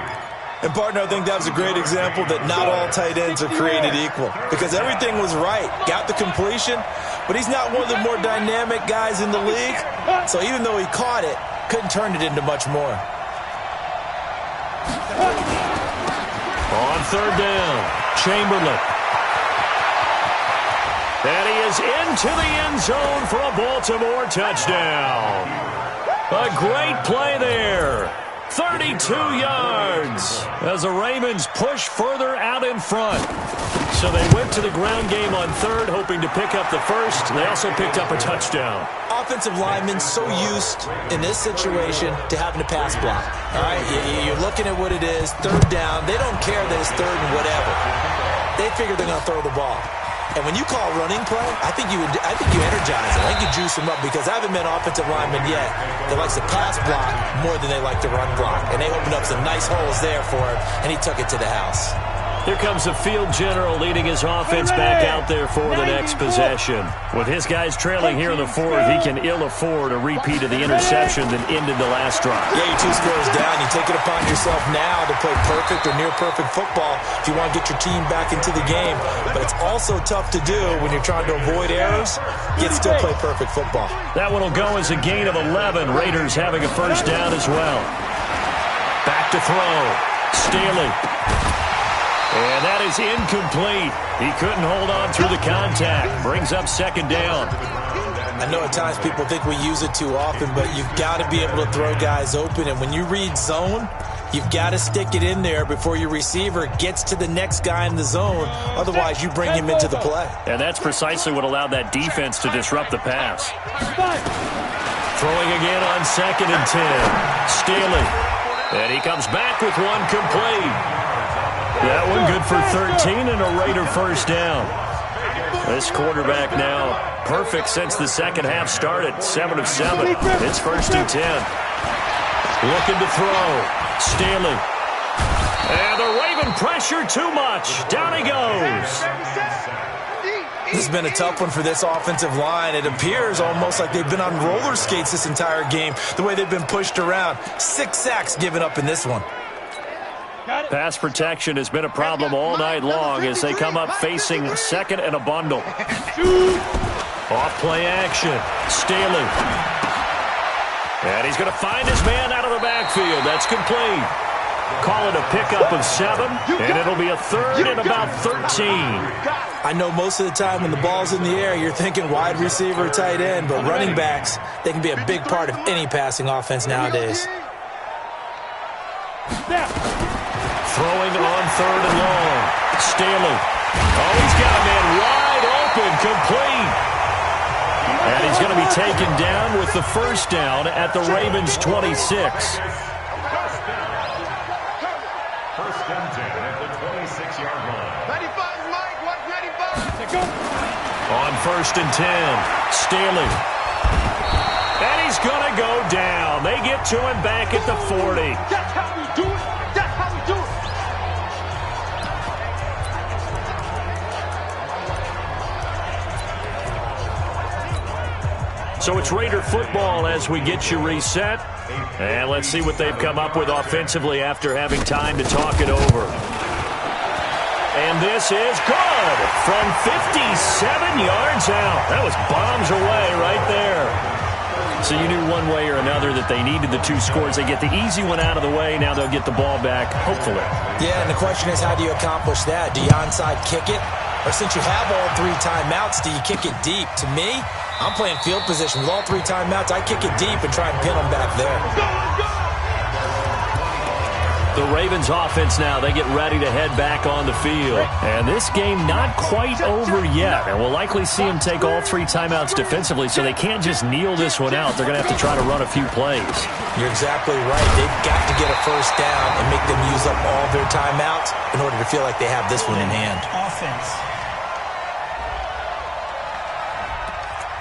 Speaker 4: And, partner, I think that was a great example that not all tight ends are created equal because everything was right. Got the completion, but he's not one of the more dynamic guys in the league. So even though he caught it, couldn't turn it into much more.
Speaker 3: On 3rd down, Chamberlain. And he is into the end zone for a Baltimore touchdown. A great play there. 32 yards as the Ravens push further out in front. So they went to the ground game on 3rd, hoping to pick up the first. They also picked up a touchdown.
Speaker 4: Offensive linemen so used in this situation to having to pass block. All right, you're looking at what it is, 3rd down. They don't care that it's 3rd and whatever. They figure they're going to throw the ball. And when you call running play, I think you energize them. I think you juice them up because I haven't met an offensive lineman yet that likes to pass block more than they like to run block. And they opened up some nice holes there for him, and he took it to the house.
Speaker 3: Here comes the field general leading his offense back out there for the next possession. With his guys trailing here in the 4th, he can ill afford a repeat of the interception that ended the last drive.
Speaker 4: Yeah, you're 2 scores down. You take it upon yourself now to play perfect or near-perfect football if you want to get your team back into the game. But it's also tough to do when you're trying to avoid errors, yet still play perfect football.
Speaker 3: That one will go as a gain of 11. Raiders having a first down as well. Back to throw. Staley. And that is incomplete. He couldn't hold on through the contact. Brings up 2nd down.
Speaker 4: I know at times people think we use it too often, but you've got to be able to throw guys open. And when you read zone, you've got to stick it in there before your receiver gets to the next guy in the zone. Otherwise, you bring him into the play.
Speaker 3: And that's precisely what allowed that defense to disrupt the pass. Throwing again on 2nd and 10. Staley. And he comes back with one complete. That one good for 13 and a Raider first down. This quarterback now perfect since the second half started. 7 of 7. It's 1st and 10. Looking to throw. Staley. And they're waving pressure too much. Down he goes.
Speaker 4: This has been a tough one for this offensive line. It appears almost like they've been on roller skates this entire game, the way they've been pushed around. 6 sacks given up in this one.
Speaker 3: Pass protection has been a problem all night long as they come up facing 2nd and a bundle. Off play action. Staley. And he's going to find his man out of the backfield. That's complete. Call it a pickup of 7, and it'll be a third and about 13.
Speaker 4: I know most of the time when the ball's in the air, you're thinking wide receiver, tight end, but running backs, they can be a big part of any passing offense nowadays.
Speaker 3: Throwing on 3rd and long. Staley. Oh, he's got a man wide open, complete. And he's going to be taken down with the first down at the Ravens' 26.
Speaker 6: First and 10 at the 26-yard line.
Speaker 5: 95, Mike. Watch 95.
Speaker 3: On 1st and 10, Staley. And he's going to go down. They get to him back at the 40.
Speaker 5: That's how we do it. That's how we do it.
Speaker 3: So it's Raider football as we get you reset. And let's see what they've come up with offensively after having time to talk it over. And this is good from 57 yards out. That was bombs away right there. So you knew one way or another that they needed the 2 scores. They get the easy one out of the way. Now they'll get the ball back, hopefully.
Speaker 4: Yeah, and the question is, how do you accomplish that? Do you onside kick it? Or since you have all 3 timeouts, do you kick it deep? To me, I'm playing field position. With all 3 timeouts, I kick it deep and try and pin them back there.
Speaker 3: The Ravens offense now, they get ready to head back on the field. And this game not quite over yet. And we'll likely see them take all 3 timeouts defensively, so they can't just kneel this one out. They're going to have to try to run a few plays.
Speaker 4: You're exactly right. They've got to get a first down and make them use up all their timeouts in order to feel like they have this one in hand.
Speaker 7: Offense.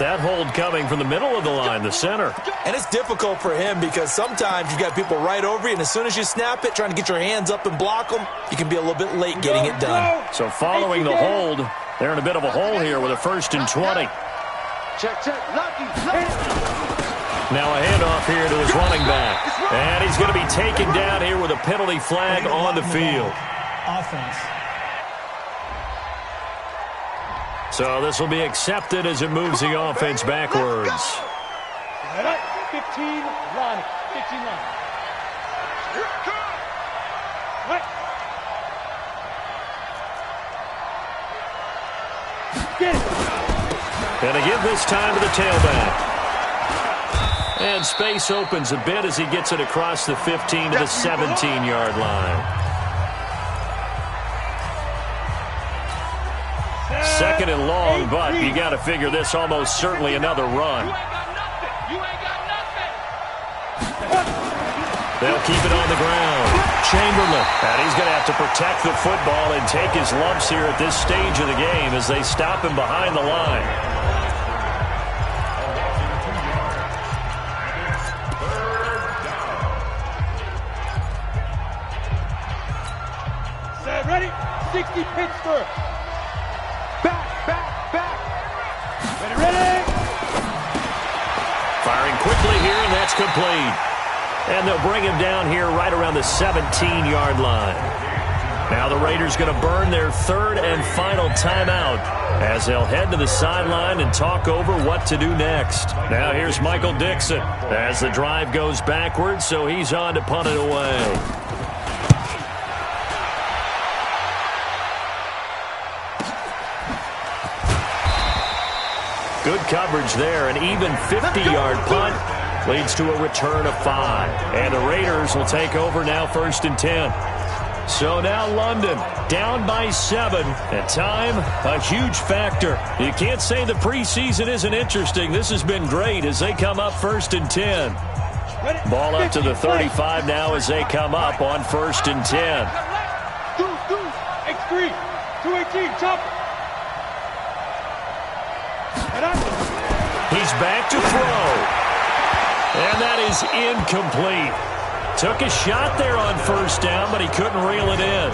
Speaker 3: That hold coming from the middle of the line, the center.
Speaker 4: And it's difficult for him because sometimes you've got people right over you, and as soon as you snap it, trying to get your hands up and block them, you can be a little bit late getting it done.
Speaker 3: So following the hold, they're in a bit of a hole here with a 1st and 20.
Speaker 5: Check. Lucky.
Speaker 3: Now a handoff here to his running back. And he's going to be taken down here with a penalty flag on the field.
Speaker 7: Offense.
Speaker 3: So this will be accepted as it moves the offense backwards.
Speaker 7: 15 line. 15 line. Right. Get it.
Speaker 3: And again this time to the tailback. And space opens a bit as he gets it across the 15 to the 17-yard line. 2nd and long, but you got to figure this almost certainly another run.
Speaker 5: You ain't got nothing.
Speaker 3: They'll keep it on the ground. Chamberlain. And he's going to have to protect the football and take his lumps here at this stage of the game as they stop him behind the line.
Speaker 7: Set, ready? 60 Pittsburgh. Back. Ready?
Speaker 3: Firing quickly here, and that's complete. And they'll bring him down here right around the 17-yard line. Now the Raiders going to burn their 3rd and final timeout as they'll head to the sideline and talk over what to do next. Now here's Michael Dixon as the drive goes backwards, so he's on to punt it away. Good coverage there. An even 50-yard punt leads to a return of 5. And the Raiders will take over now 1st and 10. So now London down by 7. And time, a huge factor. You can't say the preseason isn't interesting. This has been great as they come up 1st and 10. Ball up to the 35 now as they come up on 1st and 10.
Speaker 7: X3. 218. Chopper.
Speaker 3: He's back to throw. And that is incomplete. Took a shot there on 1st down, but he couldn't reel it in.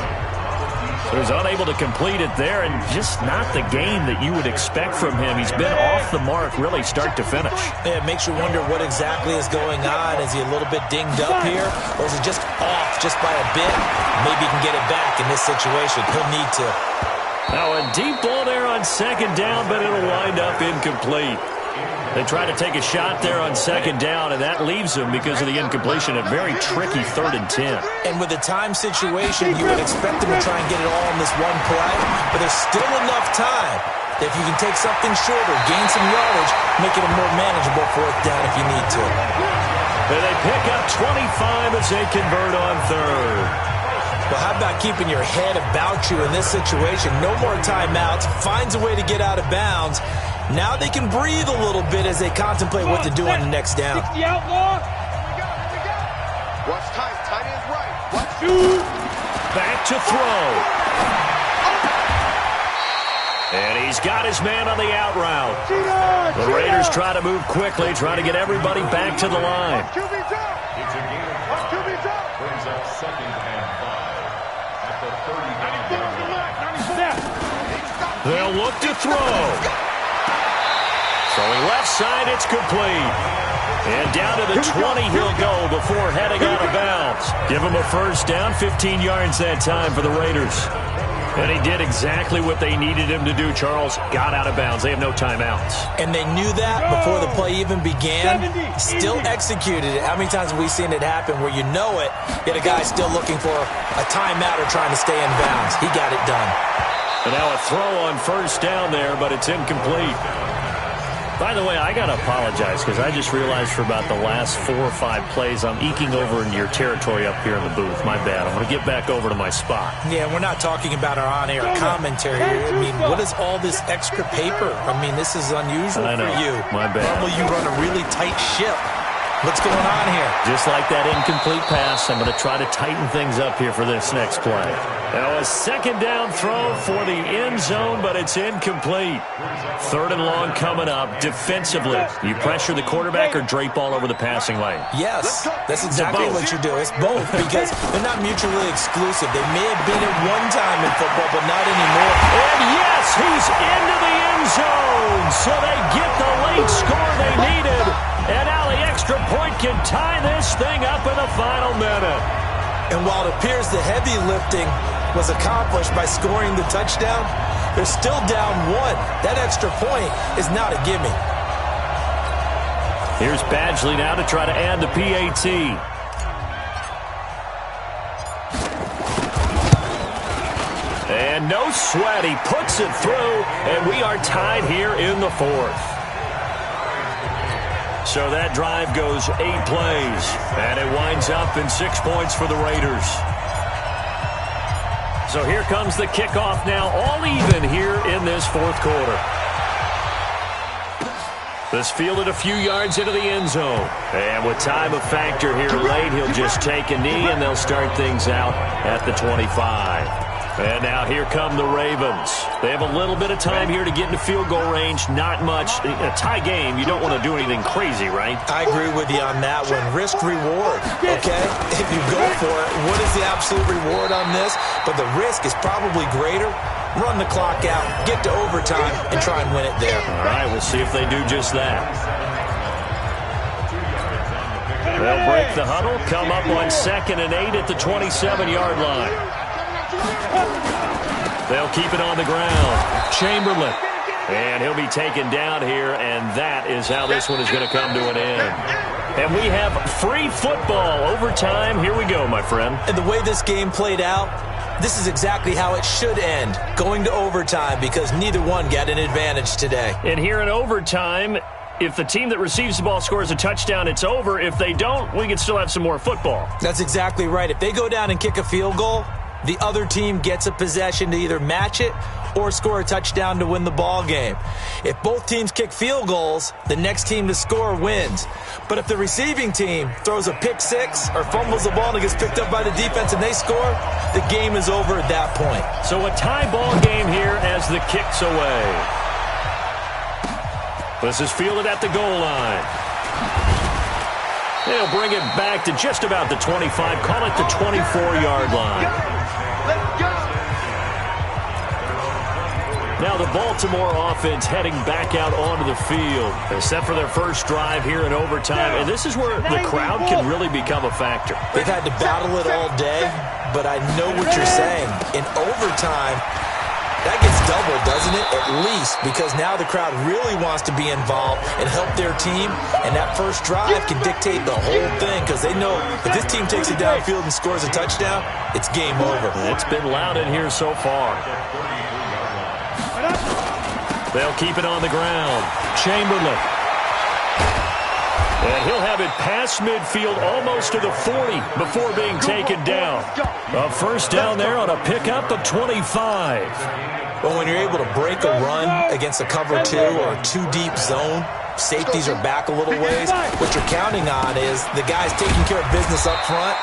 Speaker 3: So he's unable to complete it there, and just not the game that you would expect from him. He's been off the mark really start to finish.
Speaker 4: Yeah, it makes you wonder what exactly is going on. Is he a little bit dinged up here, or is it just off just by a bit? Maybe he can get it back in this situation. He'll need to.
Speaker 3: Now a deep ball there on second down, but it'll wind up incomplete. They try to take a shot there on second down, and that leaves them, because of the incompletion, a very tricky 3rd and 10.
Speaker 4: And with the time situation, you would expect them to try and get it all in this one play, but there's still enough time that if you can take something shorter, gain some yardage, make it a more manageable 4th down if you need to.
Speaker 3: And they pick up 25 as they convert on 3rd.
Speaker 4: Well, how about keeping your head about you in this situation? No more timeouts. Finds a way to get out of bounds. Now they can breathe a little bit as they contemplate what to do on the next down.
Speaker 7: 60 outlaw.
Speaker 5: Here we go. Watch tight. Tight end's right. Watch.
Speaker 7: Shoot.
Speaker 3: Back to throw. And he's got his man on the out route. The Raiders try to move quickly, try to get everybody back to the line.
Speaker 6: It's a game. Brings up 2nd and 5 at the 39-yard line.
Speaker 3: They'll look to throw. Throwing left side, it's complete. And down to the 20 he'll go before heading out of bounds. Give him a 1st down, 15 yards that time for the Raiders. And he did exactly what they needed him to do, Charles. Got out of bounds. They have no timeouts.
Speaker 4: And they knew that before the play even began. Still executed it. How many times have we seen it happen where you know it, yet a guy's still looking for a timeout or trying to stay in bounds? He got it done.
Speaker 3: And now a throw on 1st down there, but it's incomplete. By the way, I got to apologize because I just realized for about the last 4 or 5 plays I'm eking over into your territory up here in the booth. My bad. I'm going to get back over to my spot.
Speaker 4: Yeah, we're not talking about our on-air commentary here. I mean, what is all this extra paper? I mean, this is unusual for you.
Speaker 3: My bad.
Speaker 4: Normally you run a really tight ship. What's going on here?
Speaker 3: Just like that incomplete pass, I'm going to try to tighten things up here for this next play. Now a 2nd down throw for the end zone, but it's incomplete. 3rd and long coming up. Defensively, you pressure the quarterback or drape all over the passing lane?
Speaker 4: Yes, that's exactly what you're doing. It's both, because they're not mutually exclusive. They may have been at one time in football, but not anymore.
Speaker 3: And yes, he's into the end zone, so they get the late score they needed. And now the extra point can tie this thing up in the final minute.
Speaker 4: And while it appears the heavy lifting was accomplished by scoring the touchdown, they're still down 1. That extra point is not a gimme.
Speaker 3: Here's Badgley now to try to add the PAT. And no sweat. He puts it through, and we are tied here in the 4th. So that drive goes 8 plays, and it winds up in 6 points for the Raiders. So here comes the kickoff now, all even here in this 4th quarter. This fielded a few yards into the end zone. And with time a factor here late, he'll just take a knee, and they'll start things out at the 25. And now here come the Ravens. They have a little bit of time here to get into field goal range. Not much. In a tie game, you don't want to do anything crazy, right?
Speaker 4: I agree with you on that one. Risk-reward, okay? If you go for it, what is the absolute reward on this? But the risk is probably greater. Run the clock out, get to overtime, and try and win it there.
Speaker 3: All right, we'll see if they do just that. They'll break the huddle, come up on 2nd and 8 at the 27-yard line. They'll keep it on the ground. Chamberlain. And he'll be taken down here, and that is how this one is going to come to an end. And we have free football. Overtime. Here we go, my friend.
Speaker 4: And the way this game played out, this is exactly how it should end, going to overtime, because neither one got an advantage today.
Speaker 3: And here in overtime, if the team that receives the ball scores a touchdown, it's over. If they don't, we can still have some more football.
Speaker 4: That's exactly right. If they go down and kick a field goal, the other team gets a possession to either match it or score a touchdown to win the ball game. If both teams kick field goals, the next team to score wins. But if the receiving team throws a pick six or fumbles the ball and it gets picked up by the defense and they score, the game is over at that point.
Speaker 3: So a tie ball game here as the kick's away. This is fielded at the goal line. They'll bring it back to just about the 25, call it the 24-yard line. Now the Baltimore offense heading back out onto the field. They're set for their first drive here in overtime, and this is where the crowd can really become a factor.
Speaker 4: They've had to battle it all day, but I know what you're saying. In overtime, That gets doubled, doesn't it? At least, because now the crowd really wants to be involved and help their team, and that first drive can dictate the whole thing because they know if this team takes it downfield and scores a touchdown, it's game over.
Speaker 3: It's been loud in here so far. They'll keep it on the ground. Chamberlain. And he'll have it past midfield almost to the 40 before being taken down. A first down there on a pickup of 25.
Speaker 4: Well, when you're able to break a run against a cover 2 or a 2-deep zone, safeties are back a little ways. What you're counting on is the guys taking care of business up front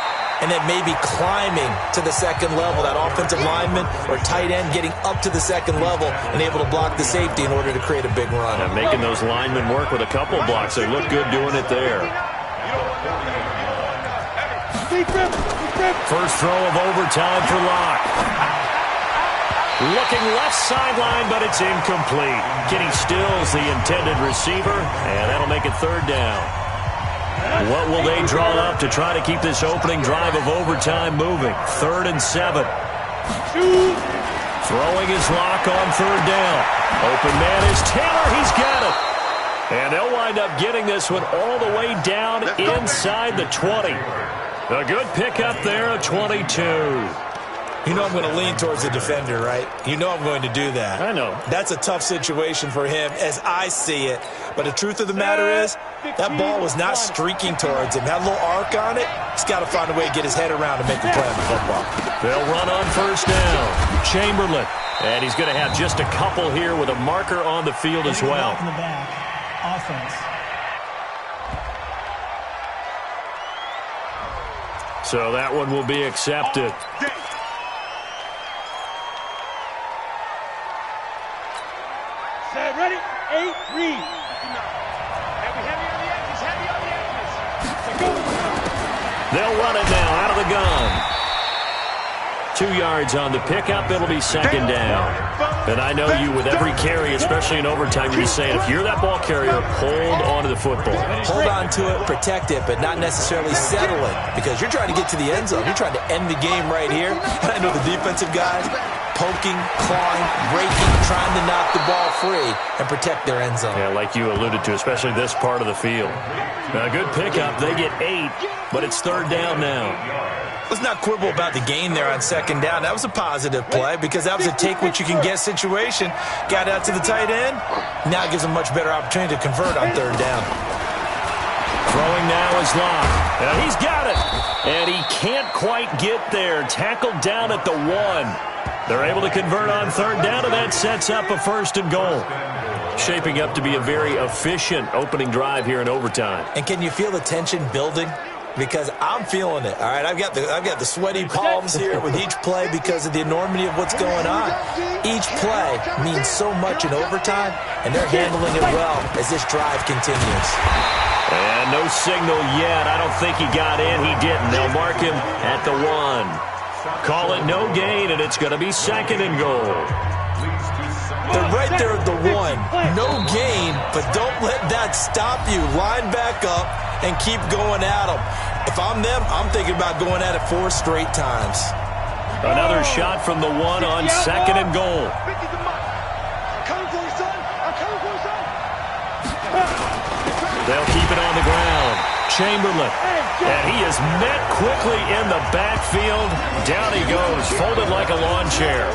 Speaker 4: and then maybe climbing to the second level, that offensive lineman or tight end getting up to the second level and able to block the safety in order to create a big run.
Speaker 3: And making those linemen work with a couple of blocks. They look good doing it there. First throw of overtime for Locke. Looking left sideline, but it's incomplete. Kenny Stills, the intended receiver, and that'll make it third down. What will they draw up to try to keep this opening drive of overtime moving? 3rd and 7. Throwing his Locke on third down. Open man is Taylor. He's got it. And they'll wind up getting this one all the way down inside the 20. A good pickup there, a 22.
Speaker 4: You know I'm going to lean towards the defender, right? You know I'm going to do that.
Speaker 3: I know.
Speaker 4: That's a tough situation for him as I see it. But the truth of the matter is, that ball was not streaking towards him. Had a little arc on it. He's got to find a way to get his head around and make a play on the football.
Speaker 3: They'll run on first down. Chamberlain. And he's going to have just a couple here with a marker on the field as well.
Speaker 8: In the back. Offense.
Speaker 3: So that one will be accepted.
Speaker 7: Ready? 8, read.
Speaker 3: They'll run it now out of the gun. 2 yards on the pickup. It'll be second down. And I know you with every carry, especially in overtime, you're saying if you're that ball carrier, hold on to the football.
Speaker 4: Hold on to it, protect it, but not necessarily settle it because you're trying to get to the end zone. You're trying to end the game right here. And I know the defensive guys poking, clawing, breaking, trying to knock the ball free and protect their end zone.
Speaker 3: Yeah, like you alluded to, especially this part of the field. A good pickup. They get 8, but it's third down now.
Speaker 4: Let's not quibble about the gain there on second down. That was a positive play because that was a take-what-you-can-get situation. Got out to the tight end. Now it gives them a much better opportunity to convert on third down.
Speaker 3: Throwing now is Locke. He's got it. And he can't quite get there. Tackled down at the 1. They're able to convert on third down, and that sets up a first and goal. Shaping up to be a very efficient opening drive here in overtime.
Speaker 4: And can you feel the tension building? Because I'm feeling it, all right? I've got the sweaty palms here with each play because of the enormity of what's going on. Each play means so much in overtime, and they're handling it well as this drive continues.
Speaker 3: And no signal yet. I don't think he got in. He didn't. They'll mark him at the 1. Call it no gain, and it's going to be second and goal.
Speaker 4: They're right there at the 1. No gain, but don't let that stop you. Line back up and keep going at them. If I'm them, I'm thinking about going at it 4 straight times.
Speaker 3: Another shot from the 1 on second and goal. They'll keep it on the ground. Chamberlain. And he is met quickly in the backfield. Down he goes, folded like a lawn chair.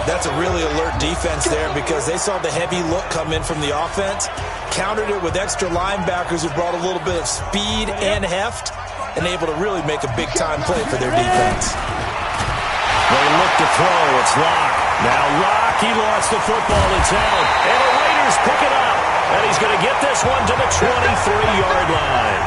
Speaker 4: That's a really alert defense there because they saw the heavy look come in from the offense, countered it with extra linebackers who brought a little bit of speed and heft, and able to really make a big-time play for their defense.
Speaker 3: They look to throw. It's Locke. Now Locke, he lost the football. It's out. And the Raiders pick it up. And he's going to get this one to the 23-yard line.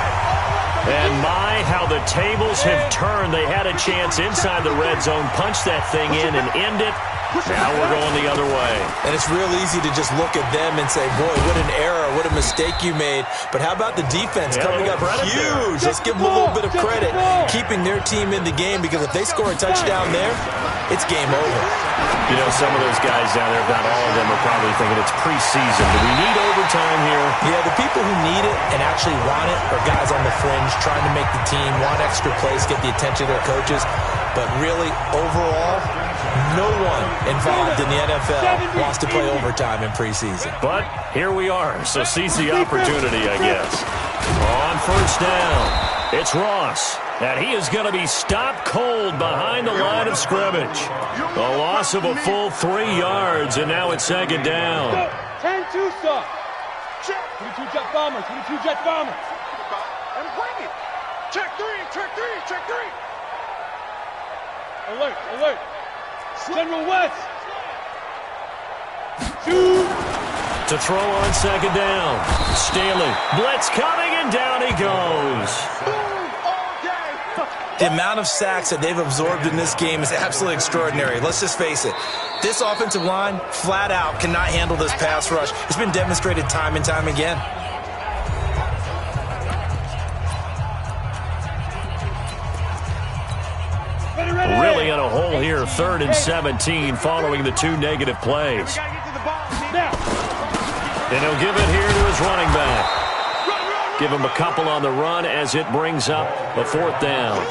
Speaker 3: And my, how the tables have turned. They had a chance inside the red zone, punch that thing in and end it. Now we're going the other way.
Speaker 4: And it's real easy to just look at them and say, boy, what an error, what a mistake you made. But how about the defense coming up huge? Let's give them a little bit of credit, keeping their team in the game, because if they score a touchdown there, it's game over.
Speaker 3: You know, some of those guys down there, not all of them, are probably thinking it's preseason. Do we need overtime here?
Speaker 4: Yeah, the people who need it and actually want it are guys on the fringe trying to make the team, want extra plays, get the attention of their coaches. But really, overall, no one involved in the NFL wants to play overtime in preseason.
Speaker 3: But here we are, so seize the opportunity, I guess. On first down, it's Ross. And he is going to be stopped cold behind the line of scrimmage. A loss of a full 3 yards, and now it's second down.
Speaker 7: 10-2 stop. 22 jet bomber, 22 jet bomber.
Speaker 5: And bring it. Check three, check three, check three.
Speaker 7: Alert, alert. General West. Shoot.
Speaker 3: To throw on second down. Staley. Blitz coming, and down he goes.
Speaker 4: The amount of sacks that they've absorbed in this game is absolutely extraordinary. Let's just face it. This offensive line, flat out, cannot handle this pass rush. It's been demonstrated time and time again.
Speaker 3: Really in a hole here, 3rd and 17, following the 2 negative plays. And he'll give it here to his running back. Give him a couple on the run as it brings up a 4th down.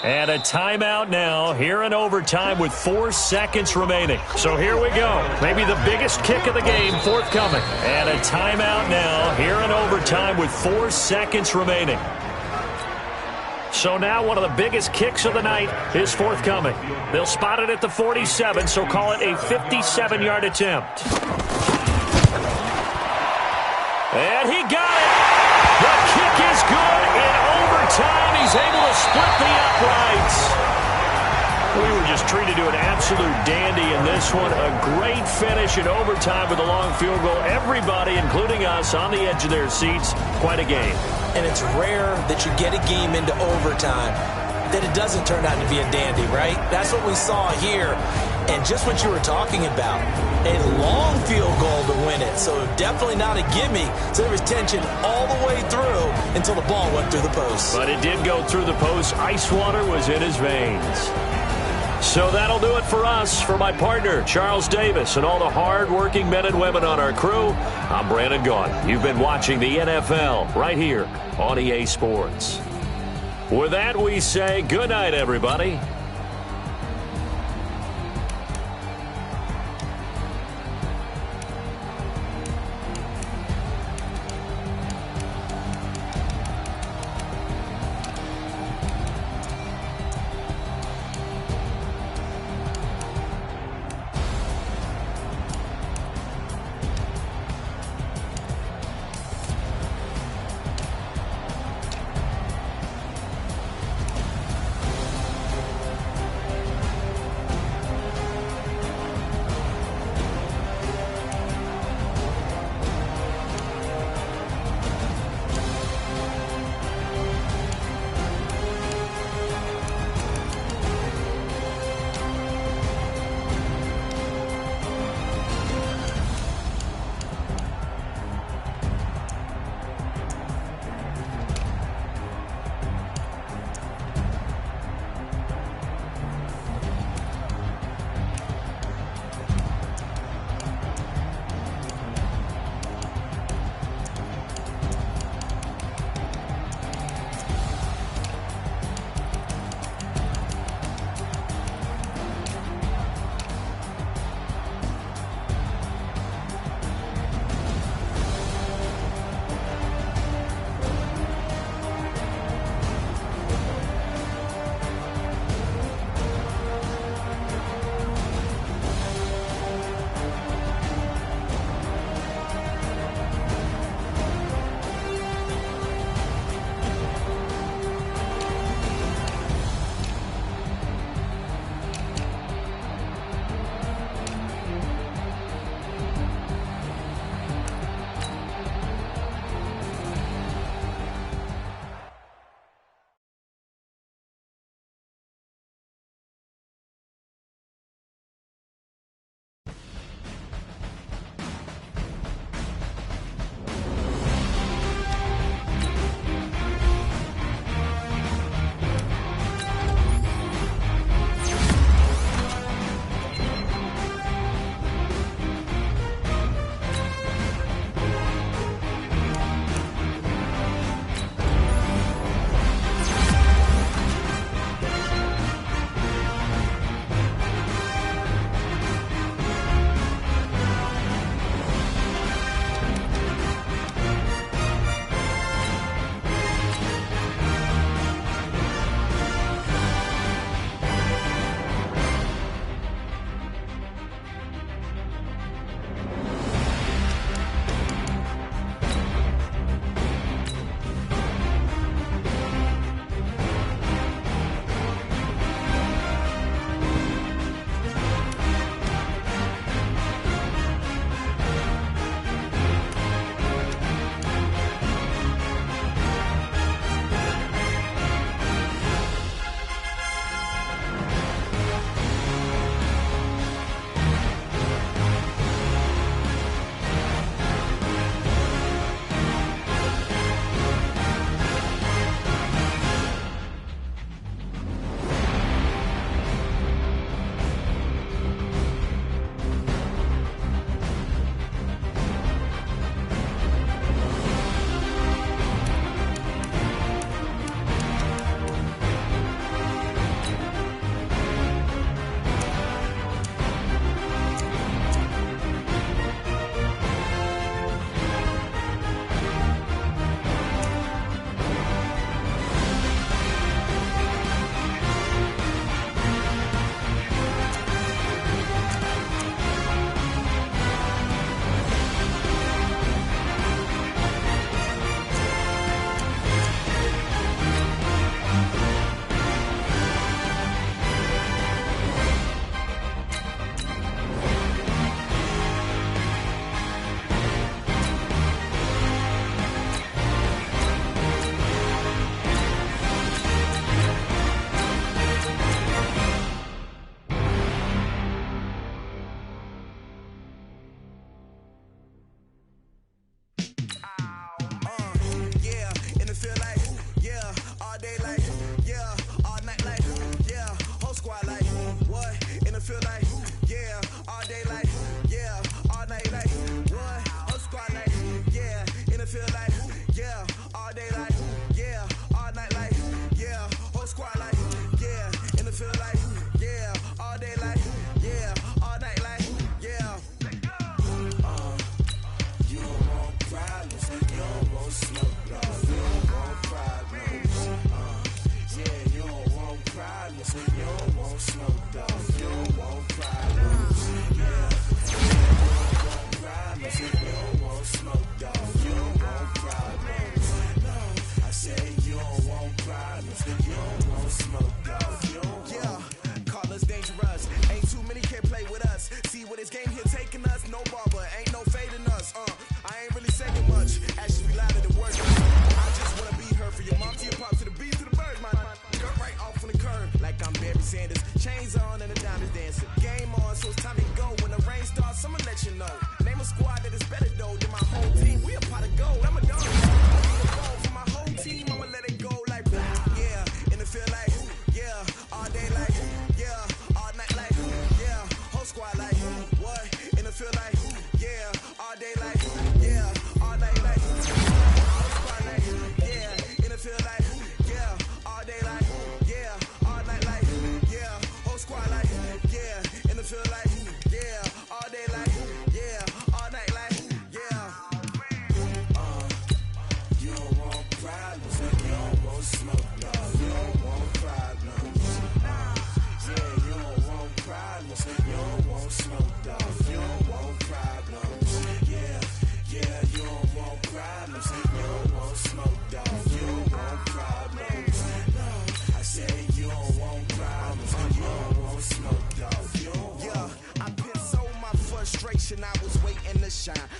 Speaker 3: And a timeout now, here in overtime with 4 seconds remaining. So here we go. Maybe the biggest kick of the game forthcoming. And a timeout now, here in overtime with 4 seconds remaining. So now one of the biggest kicks of the night is forthcoming. They'll spot it at the 47, so call it a 57-yard attempt. And he got it. The kick is good in overtime. He's able to split the uprights. We were just treated to an absolute dandy in this one. A great finish in overtime with a long field goal. Everybody, including us, on the edge of their seats. Quite a game.
Speaker 4: And it's rare that you get a game into overtime that it doesn't turn out to be a dandy, right? That's what we saw here. And just what you were talking about, a long field goal to win it. So definitely not a gimme. So there was tension all the way through until the ball went through the post.
Speaker 3: But it did go through the post. Ice water was in his veins. So that'll do it for us. For my partner, Charles Davis, and all the hard-working men and women on our crew, I'm Brandon Gaudin. You've been watching the NFL right here on EA Sports. With that, we say good night, everybody.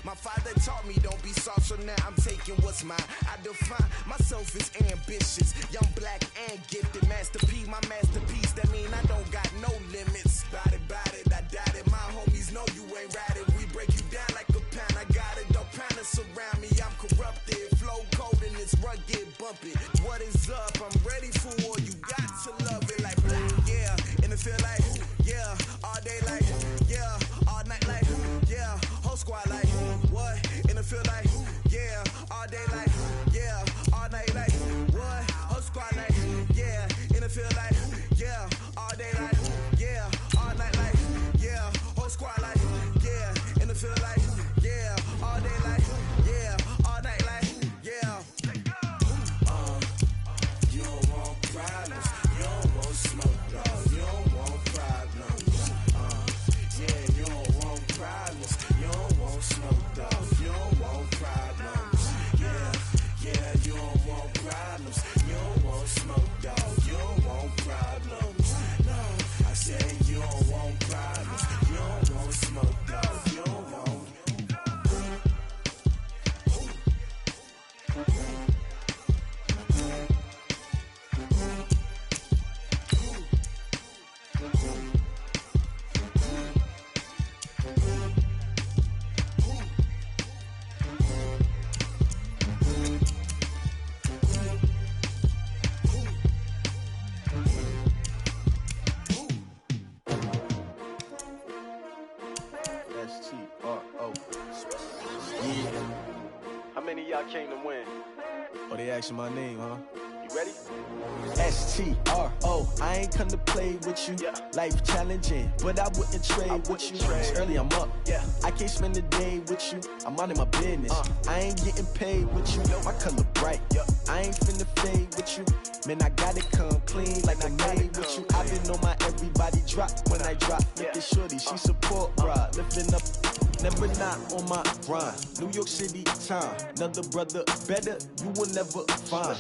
Speaker 1: My father taught me don't be soft, so now I'm taking what's mine. I define myself as ambitious, young, black, and gifted. Master P, my masterpiece. That mean I don't got no limits. Bout it, I doubt it. My homies know you ain't ratted. We break you down like a pound. I got it, don't pound us around me. I'm corrupted, flow cold and it's rugged, bumpy. What is up? I'm ready for war. You got to love it like black, yeah. And it feel like, yeah. All day like, yeah. All night like, yeah. Whole squad like, what? And it feel like, yeah. All day like, yeah. All night like, what? Whole squad like, yeah. And it feel like, yeah. All day like, yeah. All night like, yeah. Whole squad like, yeah. And it feel like, yeah. All day like, yeah. All night like, yeah. You don't want problems. You don't want smoke, dog. You don't want problems. Yeah, you don't want problems. You don't want smoke, dog. You don't want problems. Yeah, you don't want problems. You don't want smoke, dog. You don't want problems. No, I said you don't want problems. You don't want smoke, dog. You don't want.
Speaker 9: STRO. Yeah. How many of y'all came to win? Oh, they asking my name, huh? You ready? STRO. I ain't come to play with you. Life challenging, but I wouldn't trade with you. It's early, I'm up. I can't spend the day with you. I'm out in my business. I ain't getting paid with you. My color bright. I ain't finna fade with you. Man, I got it come clean like I made with you. I've been on my everybody drop when I drop. Look at shorty, she support ride. Lifting up, never not on my grind. New York City time. Another brother better, you will never find.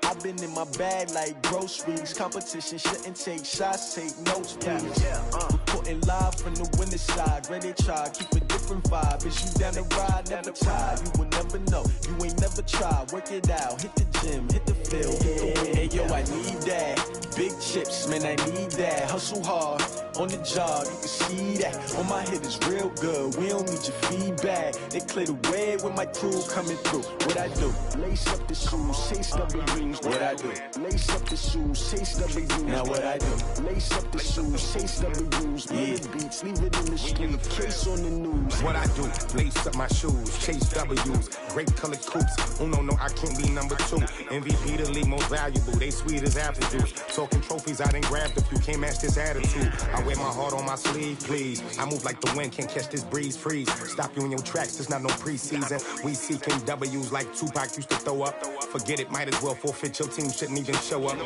Speaker 9: I've been in my bag like groceries. Competition shouldn't take shots, take notes, please. Reporting live from the winning side. Ready to try, keep a different vibe. Is you down the ride, never tired. You will never know, you ain't never tried. Work it out, hit the gym, hit the field, hit the win. Hey yo, I need that. Big chips, man, I need that. Hustle hard, on the job, you can see that. On my hit is real good, we don't need your feedback. They clear the way with my crew coming through. What I do? Lace up the shoes, chase W's. What I do? Lace up the shoes, chase W's. Now what I do? Lace up the shoes, chase W's. Yeah, beats, leave it in the street, case on the news.
Speaker 10: What I do? Lace up my shoes, chase W's. Great colored coops. Oh no, I can't be number 2. MVP the league most valuable. They sweet as apple juice. Talking trophies, I done grabbed a few. Can't match this attitude. I wear my heart on my sleeve, please. I move like the wind, can't catch this breeze, freeze. Stop you in your tracks, there's not no preseason. We seeking W's like Tupac used to throw up. Forget it, might as well forfeit, your team shouldn't even show up.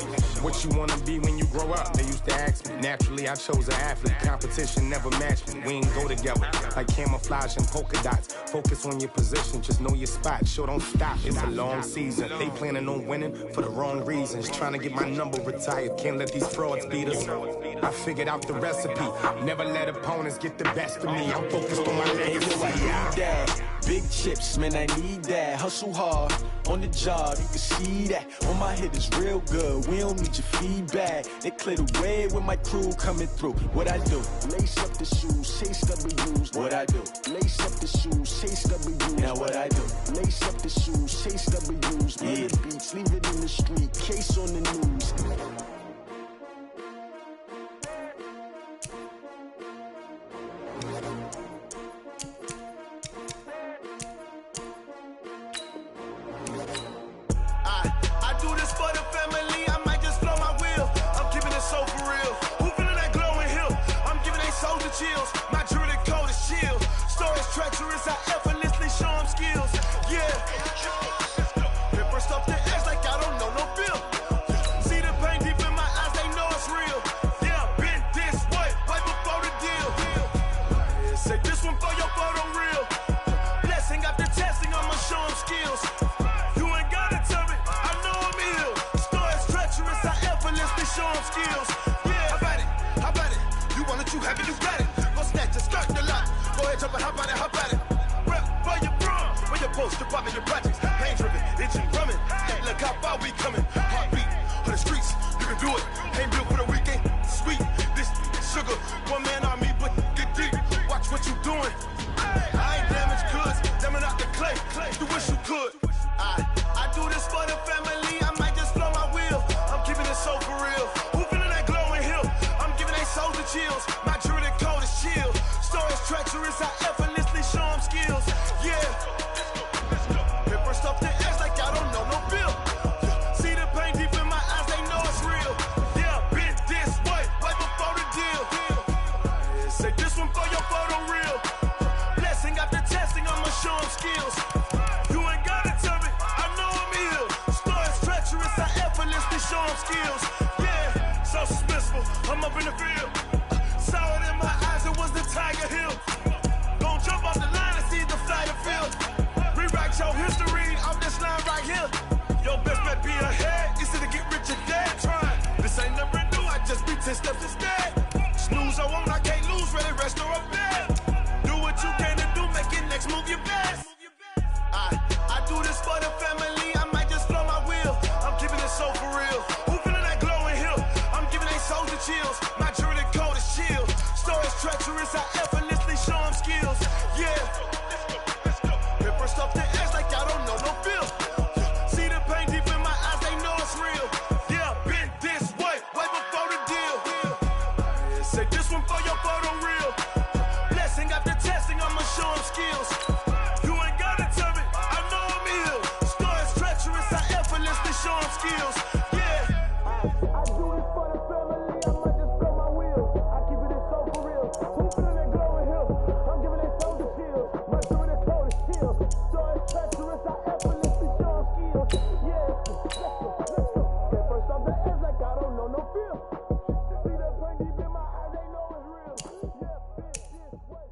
Speaker 10: What you wanna be when you grow up? They used to ask me. Naturally, I chose an athlete. Competition never matched me. We ain't go together like camouflage and polka dots. Focus on your position, just know your spot. Sure, don't stop, it's a long season. They planning on winning for the wrong reasons. Trying to get my number retired, can't let these frauds beat us. I figured out the recipe. Never let opponents get the best of me. I'm focused on my legacy. I need that. Big chips, man, I need that. Hustle hard, on the job, you can see that. On my hit is real good, we don't need your feedback. They clear the way with my crew coming through. What I do? Lace up the shoes, chase W's. What I do? Lace up the shoes, chase W's. Now what I do? Lace up the shoes, chase W's. Yeah, beats, leave it in the street, case on the news.
Speaker 1: Chills. My jewelry coat is chill. Stories treacherous, I effortlessly show them skills. Yeah. Pepper stuff the edge like I don't know no feel. See the pain deep in my eyes, they know it's real. Yeah, been this way, right before the deal. Say this one for your photo real. Blessing after testing, I'ma show them skills. You ain't gotta tell me, I know I'm ill. Stories treacherous, I effortlessly show them skills. Yeah, how about it? How about it? You want it, you have it, you got it. Go snatch it, start the lot. Go ahead, jump it, how about it, how about it? Rep.
Speaker 11: post, department your projects. Pain driven, itching, drumming. Look how far we coming. Heartbeat of the streets, you can do it. Ain't built for the weekend. Sweet, this sugar, one man army, but get deep. Watch what you doing. I ain't damaged goods, damn out the clay. You wish you could. I do this for the family. I might just blow my wheel. I'm keeping it so for real. Who feeling that glowing hill? I'm giving they souls the chills. My jewelry code is chill. Stories treacherous, I effortlessly show them skills. Yeah. Paper stuff the edge like I don't know no bill. See the pain deep in my eyes, they know it's real. Yeah, been this way, way before the deal. Say this one for your photo reel. Blessing after testing, I'ma show them skills. You ain't gotta tell me, I know I'm ill. Stories treacherous, I effortlessly show them skills. Yeah, so suspenseful, I'm up in the field. Saw it in my eyes, it was the Tiger Hill. Gon' jump off the line and see the flight of field. Rewrite your history off this line right here. Your best bet be ahead, easy to get rich or dead. Trying, this ain't never new, I just be 10 steps instead. Snooze I won't, I can't lose, ready, rest or up bed. Do what you can to do, make it next move your best. I do this for the family, I might just blow my wheel. I'm keeping it so for real. Who feeling that glowing hill? I'm giving they souls the chills. My jewelry code is chill. Stories treacherous, I effortlessly show them skills. Yeah. Paper stuff the edge like I don't know no feel. See the pain deep in my eyes, they know it's real. Yeah, been this way, way before the deal. Say this one for your photo reel. Blessing after testing, I'ma show them skills. You ain't gotta tell me, I know I'm ill. Stories treacherous, I effortlessly show them skills. Yeah. I do this for the family, I might just blow my wheel. I keep it so for real. Who feeling that glowing hill? I'm giving they soul the chills. My jewelry code is chill. Stories treacherous, I effortlessly show them skills. Yeah. Let's go. Get first off the edge like I don't know no feel. See that pain deep in my eyes, they know it's real. Yeah, bitch, this way.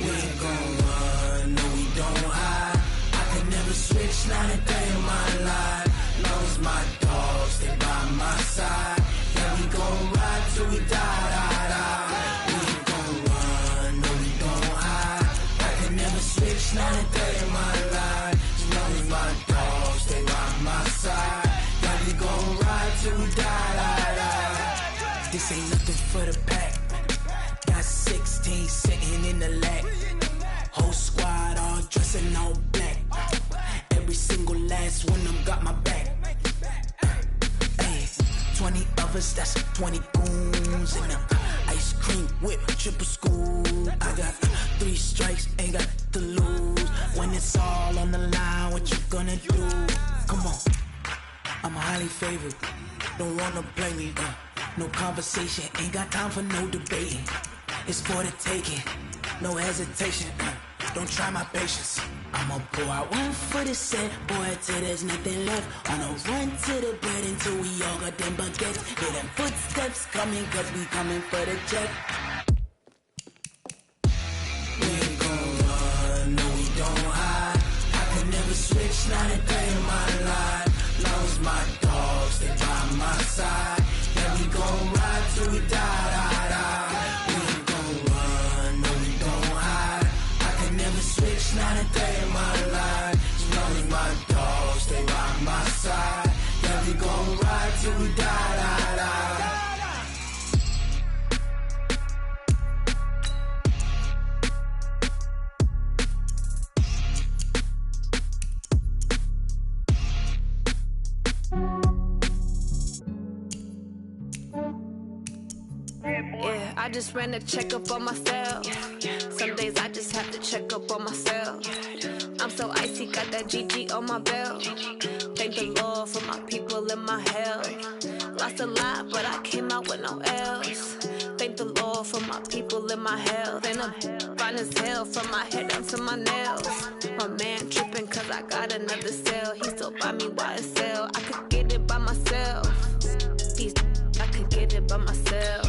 Speaker 1: We ain't gon' run, no we don't hide. I can never switch, not a day in my life. Long as my dogs, they by my side. Yeah, we gon' ride till we die. We ain't gon' run, no we don't hide. I can never switch, not a day in my life. As long as my dogs, they by my side. Yeah, we gon' ride till we die. This ain't nothing for the pack. Got 16 sitting in the lag. Whole squad all dressing all black. Every single last one of them got my back. Hey, 20 of us, that's 20 goons in them. Ice cream whip, triple scoop. I got 3 strikes, ain't got to lose. When it's all on the line, what you gonna do? Come on, I'm highly favored. Don't wanna play me, no conversation, ain't got time for no debating. It's for the taking, no hesitation. Don't try my patience. I'ma pour out one for the set, boy, till there's nothing left. On a run to the bread until we all got them baguettes. Hear them footsteps coming, cause we coming for the check. We ain't gon' run, no we don't hide. I can never switch, not a day in my life. Long as my dogs, they by my side. Yeah, we gon' ride till we die. Switch, not a day in my life. As long as my dogs, they by my side. Yeah, we gon' ride till we die.
Speaker 12: Yeah, I just ran a checkup on myself. Some days I just have to check up on myself. I'm so icy, got that GG on my belt. Thank the Lord for my people and my health. Lost a lot, but I came out with no else. Thank the Lord for my people and my health. And I'm fine as hell from my head down to my nails. My man tripping cause I got another cell. He still buy me YSL. I could get it by myself. I could get it by myself.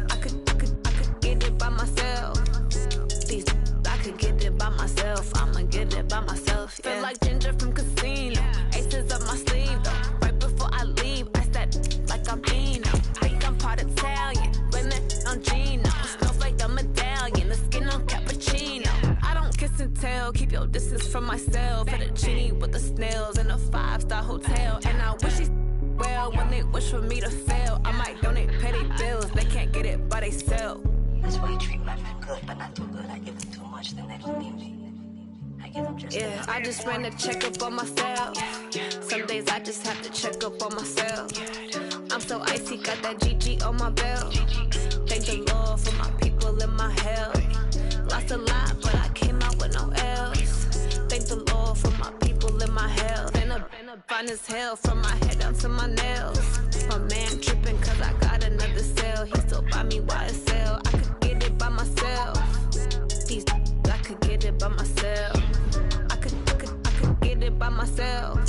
Speaker 12: I could get it by myself. I could get it by myself. I'ma get it by myself. Yeah. Feel like Ginger from Casino. from myself. For the genie with the snails in a 5-star hotel. And I wish these well when they wish for me to fail. I might donate petty bills. They can't get it, but they sell.
Speaker 13: That's why you treat my men good, but not too good. I give them too much, then they don't need me. I give them just enough.
Speaker 12: I just ran a checkup on myself. Some days I just have to check up on myself. I'm so icy, got that GG on my belt. Thank the Lord for my people in my health. Lost a lot, but I came out with no else. Thank the Lord for my people in my health. And I'm fine as hell from my head down to my nails. My man tripping cause I got another cell. He still buy me YSL. I could get it by myself. These I could get it by myself. I could get it by myself.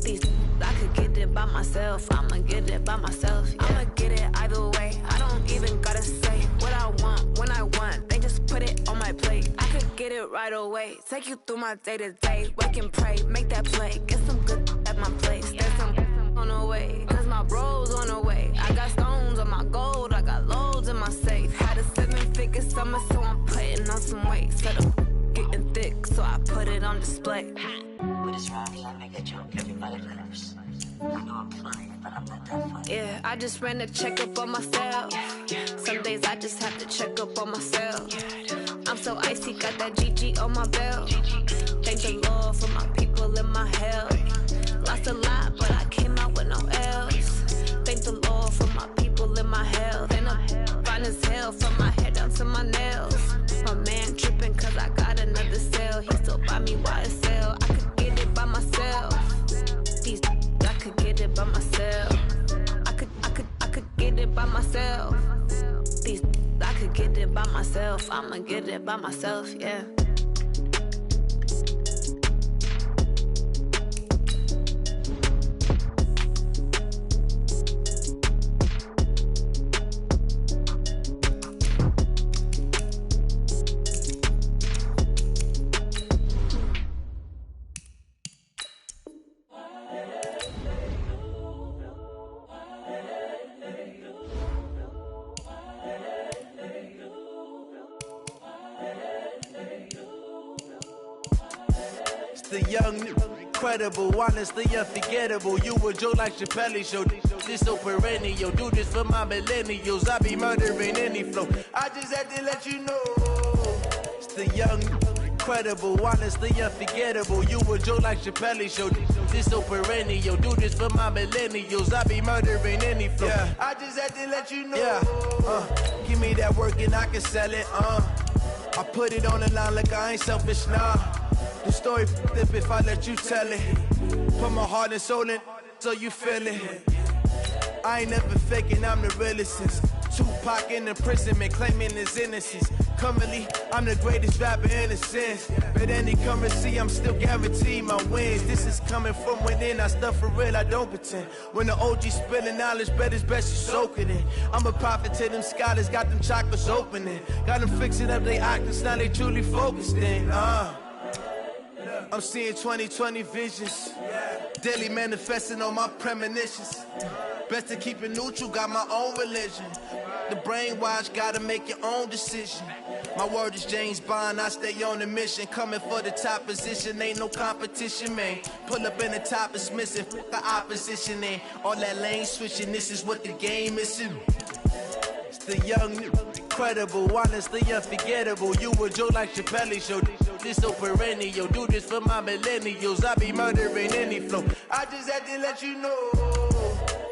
Speaker 12: These I could get it by myself. I'ma get it by myself. Yeah. I'ma get it either way. I don't even gotta say what I want when I want. They just put it on my plate. I could get it right away. Take you through my day to day. Wake and pray, make that play. Get some good at my place. There's some on the way. Cause my bros on the way. I got stones on my gold. I got loads in my safe. Had a 7-figure summer, so I'm putting on some weight. Set up getting thick, so I put it on display.
Speaker 13: With this round, I make a joke, everybody laughs. I know I'm funny, but I'm not that funny.
Speaker 12: Yeah, I just ran a checkup on myself. Some days I just have to check up on myself. I'm so icy, got that GG on my belt. Thank the Lord for my people in my health. Lost a lot, but I came out with no else. Thank the Lord for my people in my health. And I'm fine as hell from my head down to my nails. My man tripping cause I got another cell. He still buy me YSL. I could get it by myself. These I could get it by myself. I could get it by myself. These I could get it by myself. I'ma get it by myself, yeah.
Speaker 9: The young, incredible, honestly unforgettable. You a Joe like Chappelle show. This so perennial. Do this for my millennials. I be murdering any flow. I just had to let you know. It's the young, incredible, honestly unforgettable. You a Joe like Chappelle show. This so perennial. Do this for my millennials. I be murdering any flow. Yeah. I just had to let you know. Yeah. Give me that work and I can sell it. I put it on the line like I ain't selfish, nah. The story flip if I let you tell it. Put my heart and soul in so you feel it. I ain't never faking, I'm the realest since Tupac in imprisonment, claiming his innocence. Currently, I'm the greatest rapper in a sense. But any currency, I'm still guaranteed my wins. This is coming from within, I stuff for real, I don't pretend. When the OG spilling knowledge, bet it's best you soak it in. I'm a prophet to them scholars, got them chakras opening. Got them fixing up they octaves, now they truly focused in. I'm seeing 2020 visions. Daily manifesting on my premonitions. Best to keep it neutral, got my own religion. The brainwash, gotta make your own decision. My word is James Bond, I stay on the mission. Coming for the top position, ain't no competition, man. Pull up in the top is missing, fuck the opposition, and all that lane switching, this is what the game is. It's the young, incredible, honestly unforgettable. You a Joe like Chappelle show. This so perennial. Do this for my millennials. I be murdering any flow. I just had to let you know.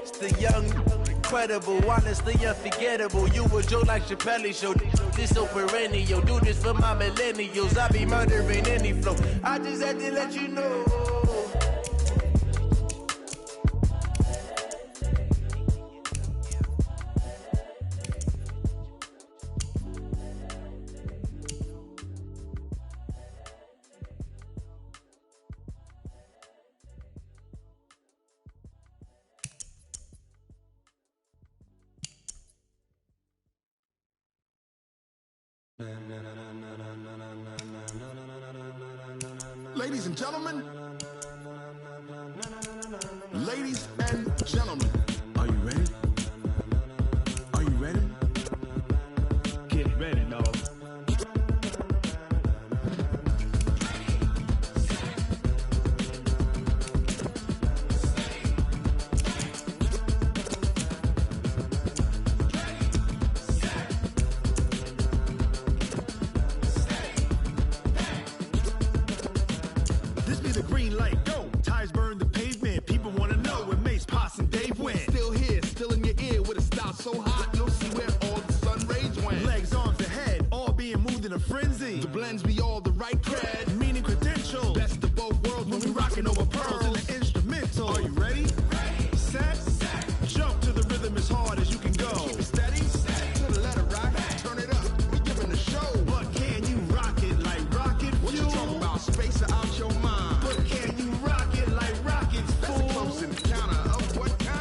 Speaker 9: It's the young, incredible, honestly unforgettable. You a Joe like Chappelle show. This so perennial. Do this for my millennials. I be murdering any flow. I just had to let you know.
Speaker 14: Ladies and gentlemen, ladies and gentlemen, are you ready? Are you ready? Get ready, dog. so hot, you'll see where all the sun rays went.
Speaker 15: Legs, arms, and head, all being moved in a frenzy.
Speaker 14: The blends be all the right cred,
Speaker 15: meaning credentials.
Speaker 14: Best of both worlds when we rockin' over pearls
Speaker 15: in the instrumental.
Speaker 14: Are you ready?
Speaker 15: Set, jump to the rhythm as hard as you can go.
Speaker 14: Keep it steady, to the letter rock, turn it up, we giving the show.
Speaker 15: But can you rock it like rocket fuel?
Speaker 14: What you talking about? Space or out your mind?
Speaker 15: But can you rock it like rockets, fool?
Speaker 14: That's a close encounter of what kind?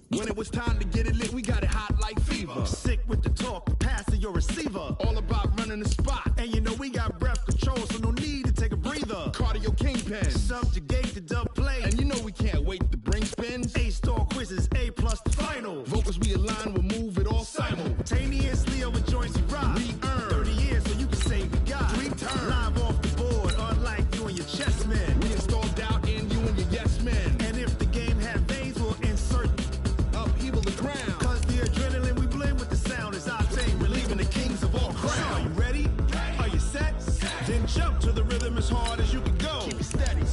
Speaker 14: When it was time to get it lit, we got it hot like fever.
Speaker 15: Sick with the talk, passing your receiver.
Speaker 14: All about running the spot.
Speaker 15: And you know we got breath control, so no need to take a breather.
Speaker 14: Cardio kingpin.
Speaker 15: Subjugate the dub play.
Speaker 14: And you know we can't wait to bring spins.
Speaker 15: A-star quizzes, A+ the final.
Speaker 14: Vocals we align, we'll move it all
Speaker 15: simultaneously over joints we rock.
Speaker 14: We earn
Speaker 15: 30 years, so you can say we got
Speaker 14: 3 turns.
Speaker 15: Live off the board, unlike you and your chess men.
Speaker 14: We install doubt in you and your yes men.
Speaker 15: And if the game had veins, we'll insert
Speaker 14: upheaval the ground.
Speaker 15: Cause the adrenaline we blend with the sound is our thing, relieving the kings of all crowns. So are you ready? Are you set? Then jump to the rhythm as hard as you can go.
Speaker 14: Keep it steady,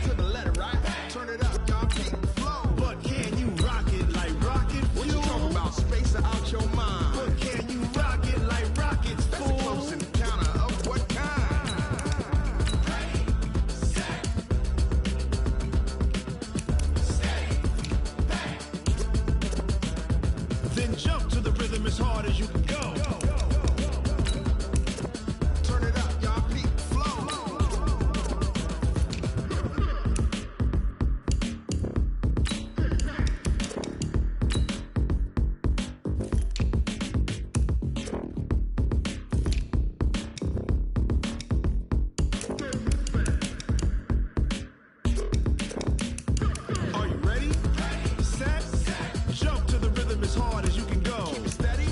Speaker 14: to the letter right. Turn it up, y'all keep the flow.
Speaker 15: But can you rock it like rocket fuel?
Speaker 14: What you talking about? Space or out your mind?
Speaker 15: But can you rock it like rockets, fool?
Speaker 14: That's a close encounter of what kind?
Speaker 15: Then jump to the rhythm as hard as you can go.
Speaker 14: Turn it up, y'all keep the flow.
Speaker 15: Are you ready? Set, jump to the rhythm as hard as you can go.
Speaker 14: Keep it steady,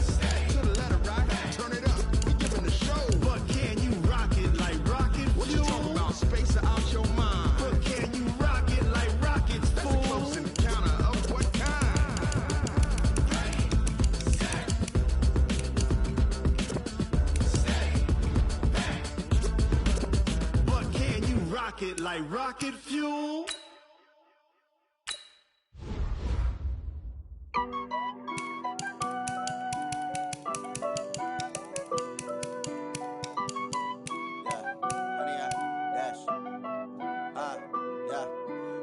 Speaker 14: to the letter right. Turn it up, we giving the show.
Speaker 15: But can you rock it like rocket
Speaker 14: What you
Speaker 15: fuel?
Speaker 14: talking about? Space or out your mind?
Speaker 15: But can you rock it like rockets,
Speaker 14: That's a
Speaker 15: fool?
Speaker 14: close encounter of what kind?
Speaker 15: But can you rock it like rocket fuel?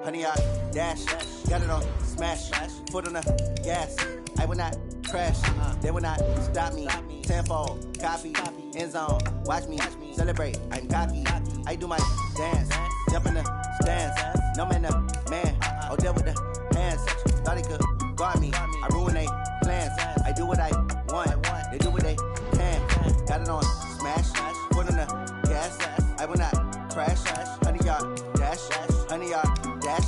Speaker 16: Honey, I dash, got it on smash, foot on the gas. I will not crash, they will not stop me. Tenfold, copy, end zone, watch me celebrate. I'm cocky, I do my dance, jump in the stands. No man, the man, oh, deal with the hands. Thought he could guard me, I ruin they plans. I do what I want, they do what they can. Got it on smash, foot on the gas. I will not crash, honey, y'all dash, honey, y'all dash,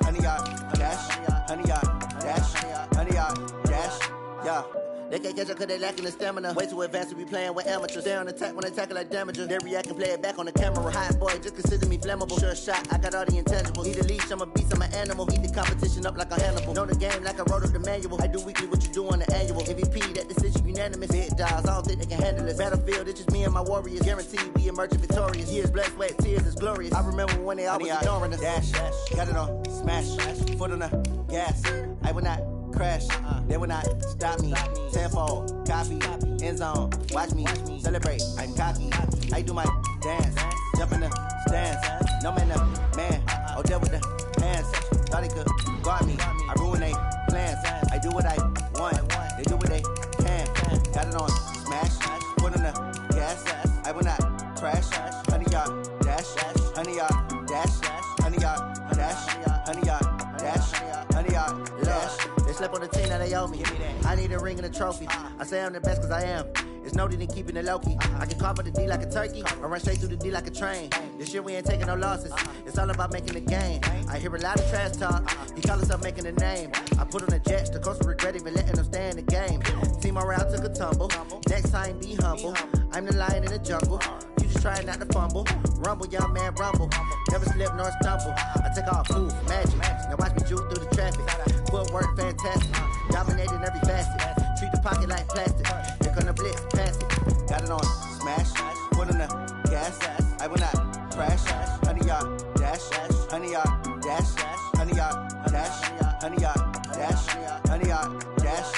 Speaker 16: honey, y'all dash, honey, y'all dash, honey, y'all dash, yeah. They can't catch up cause they lacking the stamina. Way too advanced to be playing with amateurs. They on attack when they tackle like damagers. They react and play it back on the camera. Hot boy, just consider me flammable. Sure shot, I got all the intangibles. Need a leash, I'm a beast, I'm an animal. Eat the competition up like a Hannibal. Know the game like I wrote up the manual. I do weekly what you do on the annual. MVP, that decision unanimous. Big dials, I don't think they can handle this. Battlefield, it's just me and my warriors. Guaranteed we emerging victorious. Years, blood, sweat, tears, it's glorious. I remember when they always ignoring us. Dash, got it on smash, foot on the gas. I will not crash, they will not stop me. Tenfold, copy, end zone, watch me celebrate. I'm cocky, I do my dance, jump in the stands. No man, the man, oh, deal with the hands. Thought he could guard me, I ruin they plans. I do what I want, they do what they can. Got it on smash, foot on the gas. I will not crash, honey, y'all dash, honey, y'all dash, honey, y'all dash, honey, y'all dash, honey, y'all dash. They slept on the team, now they owe me. I need a ring and a trophy. I say I'm the best cause I am. It's no need in keeping it low-key. I can carve up the D like a turkey, or run straight through the D like a train. This year we ain't taking no losses. It's all about making the game. I hear a lot of trash talk. He call himself making a name. I put on the jets, the coach will regret even letting them stay in the game. Team morale took a tumble. Next time be humble. I'm the lion in the jungle. You just trying not to fumble. Rumble, young man, rumble. Never slip nor stumble. I take off, move, magic. Now watch me juke through the traffic. Footwork fantastic. Dominating every facet. Treat the pocket like plastic. Here come the blitz, pass it. Got it on smash. Foot on the gas. I will not crash. Honey, y'all dash. Honey, y'all dash. 100-yard dash, 100-yard dash, 100-yard dash.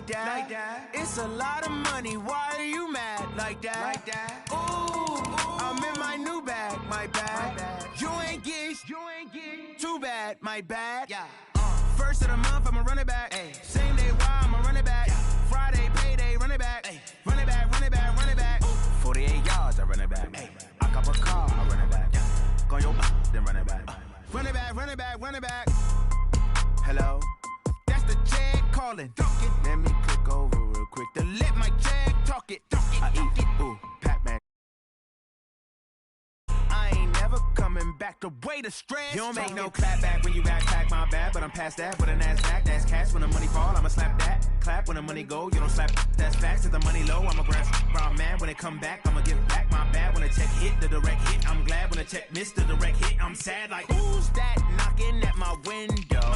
Speaker 1: that. It's a lot of money, why are you mad like that? Ooh, I'm in my new bag, my bad. You ain't getting too bad, my bad. First of the month, I'ma run it back. Same day, why I'ma run it back. Friday, payday, run it back. Run it back, run it back, run it back. 48 yards, I run it back. I cop a car, I run it back. Go your then run it back. Run it back, run it back, run it back. Hello? That's the jag calling. Let me click over real quick to let my jag talk it. I eat it, ooh, Pac-Man. I ain't never coming back to way the stress. You don't make no clap back when you backpack, my bad, but I'm past that with a NASDAQ. That's cash when the money fall, I'ma slap that. Clap when the money go, you don't slap. That's facts, if the money low, I'ma grab brown man. When it come back, I'ma give back my bad. When the check hit, the direct hit, I'm glad. When the check missed the direct hit, I'm sad like, who's that knocking at my window?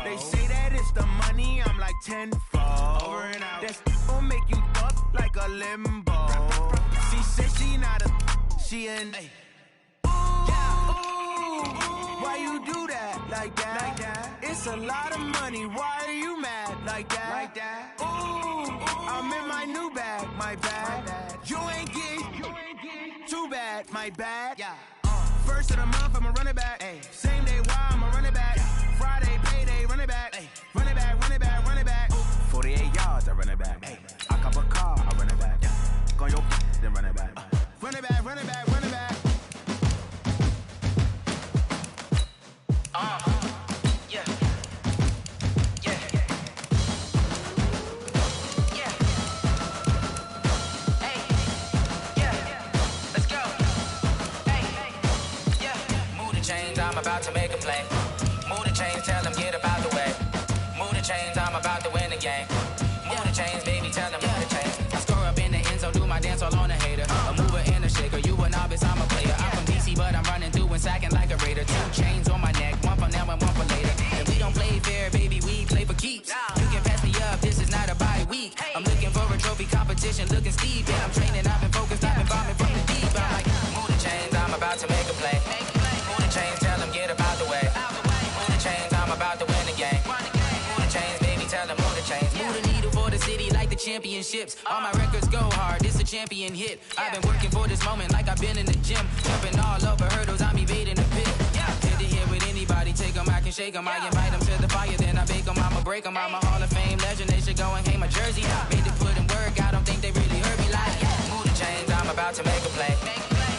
Speaker 1: They say that it's the money, I'm like tenfold. Over and out. That's gon' make you up like a limbo. She said she not a, she an. Why you do that like that? It's a lot of money, why are you mad like that? Ooh, I'm in my new bag, my bad. You ain't getting too bad, my bad. First of the month, I'ma run it back. Same day, why I'ma run it back. Friday, payday, run it back. Run it back, run it back, run it back. 48 yards, I run it back. I cop a car, I run it back. Go your then run it back. Run it back, run it back, run it back.
Speaker 17: Yeah. Hey, yeah. Let's go. Hey, yeah. Move the chains, I'm about to make a play. Move the chains, tell them get about the way. Move the chains, I'm about to win the game. Move the chains, baby, tell them move the chains. I score up in the end zone, do my dance all on a hater. A mover and a shaker, you a novice, I'm a player. I'm from DC, but I'm running through and sacking like a raider. 2 chains on my neck, one for now and one for later. And we don't play fair, baby, we play for keeps. You can pass me up, this is not a bye week. I'm looking for a trophy competition, looking steep. And I'm training, I've been focused, I've been bombing from the deep. I'm like, move the chains, I'm about to make a play. Move the chains, tell them get about the way. Move the chains, I'm about to win the game. Move the chains, baby, tell them move the chains. Move the needle for the city like the championships. All my records go hard, this a champion hit. I've been working for this moment like I've been in the gym. Jumping all over hurdles, I'm evading the pit. Hit it here with anybody, take them, I can shake them. I invite them to the fire, then I bake them, I'ma break them. I'm a Hall of Fame legend, they should go and hang my jersey. Made to put in work, I don't think they really heard me like. Move the chains, I'm about to make a play.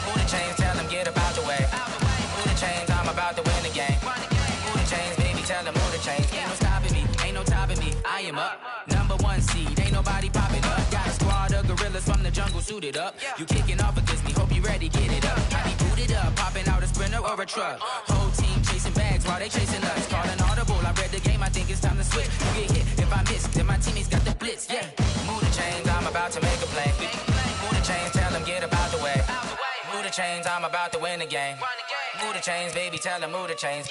Speaker 17: Move the chains, tell them get about the way. Move the chains, I'm about to win the game. Move the chains, baby, tell them move the chains. Ain't no stopping me, ain't no topping me, I am up. Number 1 seed, ain't nobody popping up. Got a squad of gorillas from the jungle suited up. You kicking off against me, hope you ready, get it up. I be booted up, popping out a sprinter or a truck. Whole team chasing bags while they chasing us. Calling audible, I read the game, I think it's time to switch. You get hit, if I miss, then my teammates got the blitz, yeah. Move the chains, I'm about to make a play. Move the chains, tell them get about the way. Move the chains, I'm about to win the game. Move the chains, baby, tell them move the chains.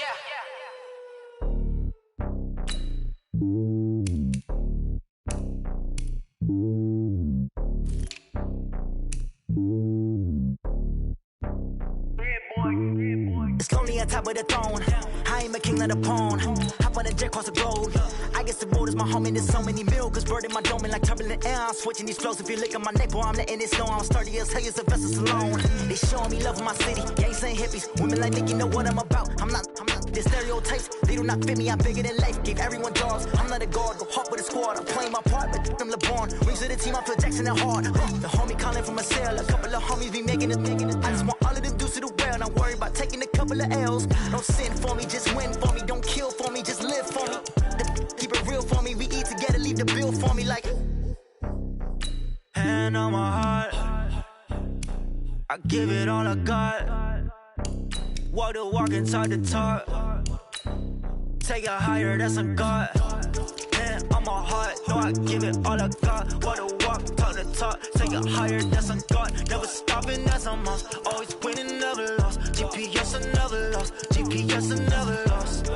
Speaker 18: It's lonely on top of the throne. I ain't a king of the pawn. Hop on a jet across the globe. I guess the road is my home and there's so many miracles burning my dome like turbulent air. I'm switching these flows. If you look at my neck, boy, I'm letting it snow. I'm sturdy as hell as a vessel alone. They showing me love in my city. Gangs ain't hippies. Women like Nick, you know what I'm about. I'm not the stereotypes. They do not fit me. I'm bigger than life. Gave everyone jobs. I'm not a guard. Go hard with a squad. I'm playing my part, but I'm LeBron. Rings to the team. I feel Jackson and hard. The homie calling from a cell. A couple of homies be making it. I just want all of them dudes to the well. Not worry about taking a couple of L's. Don't sin for me, just win for me. Don't kill for me, just live for me. Keep it real for me. We eat together, leave the bill for me like. Hand on my heart, I give it all I got. Walk the walk and talk the talk. Take it higher, that's a God. Hand on my heart, no, I give it all I got. Walk the walk, talk the talk. Take it higher, that's a God. Never stopping, that's a must. Always winning, never lost. GPS, I never lost. GPS, I never lost.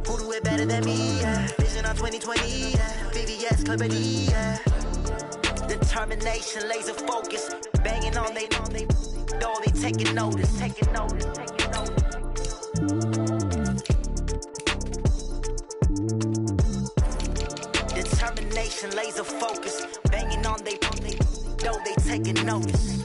Speaker 18: Who do it better than me? Yeah. Vision on 2020. Yeah. VVS, clarity. Yeah. Determination, laser focus. Banging on they door, they taking notice. Taking notice. Taking notice. Determination. concentration, laser focus. Banging on they know they taking notice.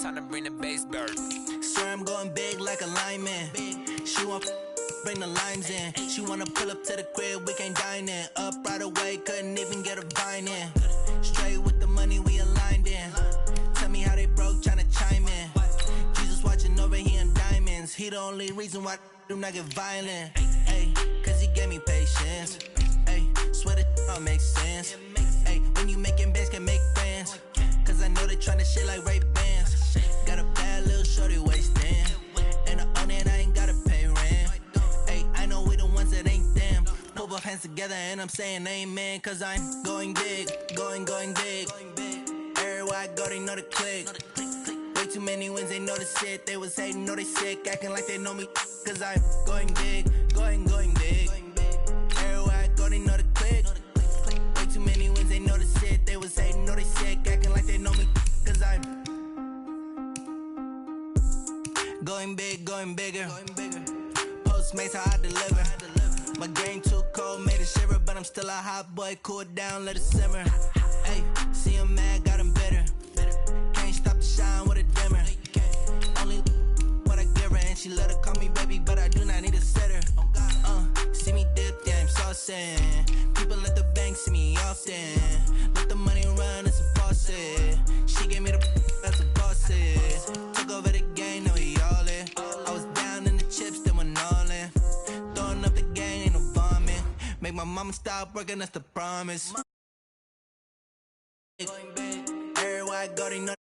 Speaker 17: Time to bring the bass bird.
Speaker 9: Swear I'm going big like a lineman. She want bring the limes in. She wanna pull up to the crib, we can't dine in. Up right away, couldn't even get a vine in. Straight with the money we aligned in. Tell me how they broke, tryna chime in. Jesus watching over here in diamonds. He the only reason why do not get violent. Ay, cause he gave me patience. Ay, swear that all makes sense. Ay, when you making bands can make friends. Cause I know they tryna shit like Ray Bans. Got a bad little shorty wasting. And I own it, I ain't gotta pay rent. Ay, I know we the ones that ain't them. Put both hands together and I'm saying amen. Cause I'm going big, going big. Everywhere I go, they know the click. Way too many wins, they know the shit. They was hating, know they sick, acting like they know me. Cause I'm going big, going big. Everywhere I go, they know the click. Way too many wins, they know the shit. They was hating, know they sick, acting like they know me. Cause I'm going big, going bigger. Postmates, how I deliver. My game too cold, made it shiver. But I'm still a hot boy, cool it down, let it simmer. Hey, see him mad, got him bitter. Can't stop the shine with a dimmer. Only what I give her, and she let her call me baby, but I do not need a sitter. See me dip, yeah, I'm saucing. People at the bank see me often. Let the money run, it's a faucet. She gave me the that's a boss. Took over the game, now we all in. I was down in the chips, then went all in. Throwing up the game, ain't no vomit. Make my mama stop working, that's the promise. Everywhere I go, they know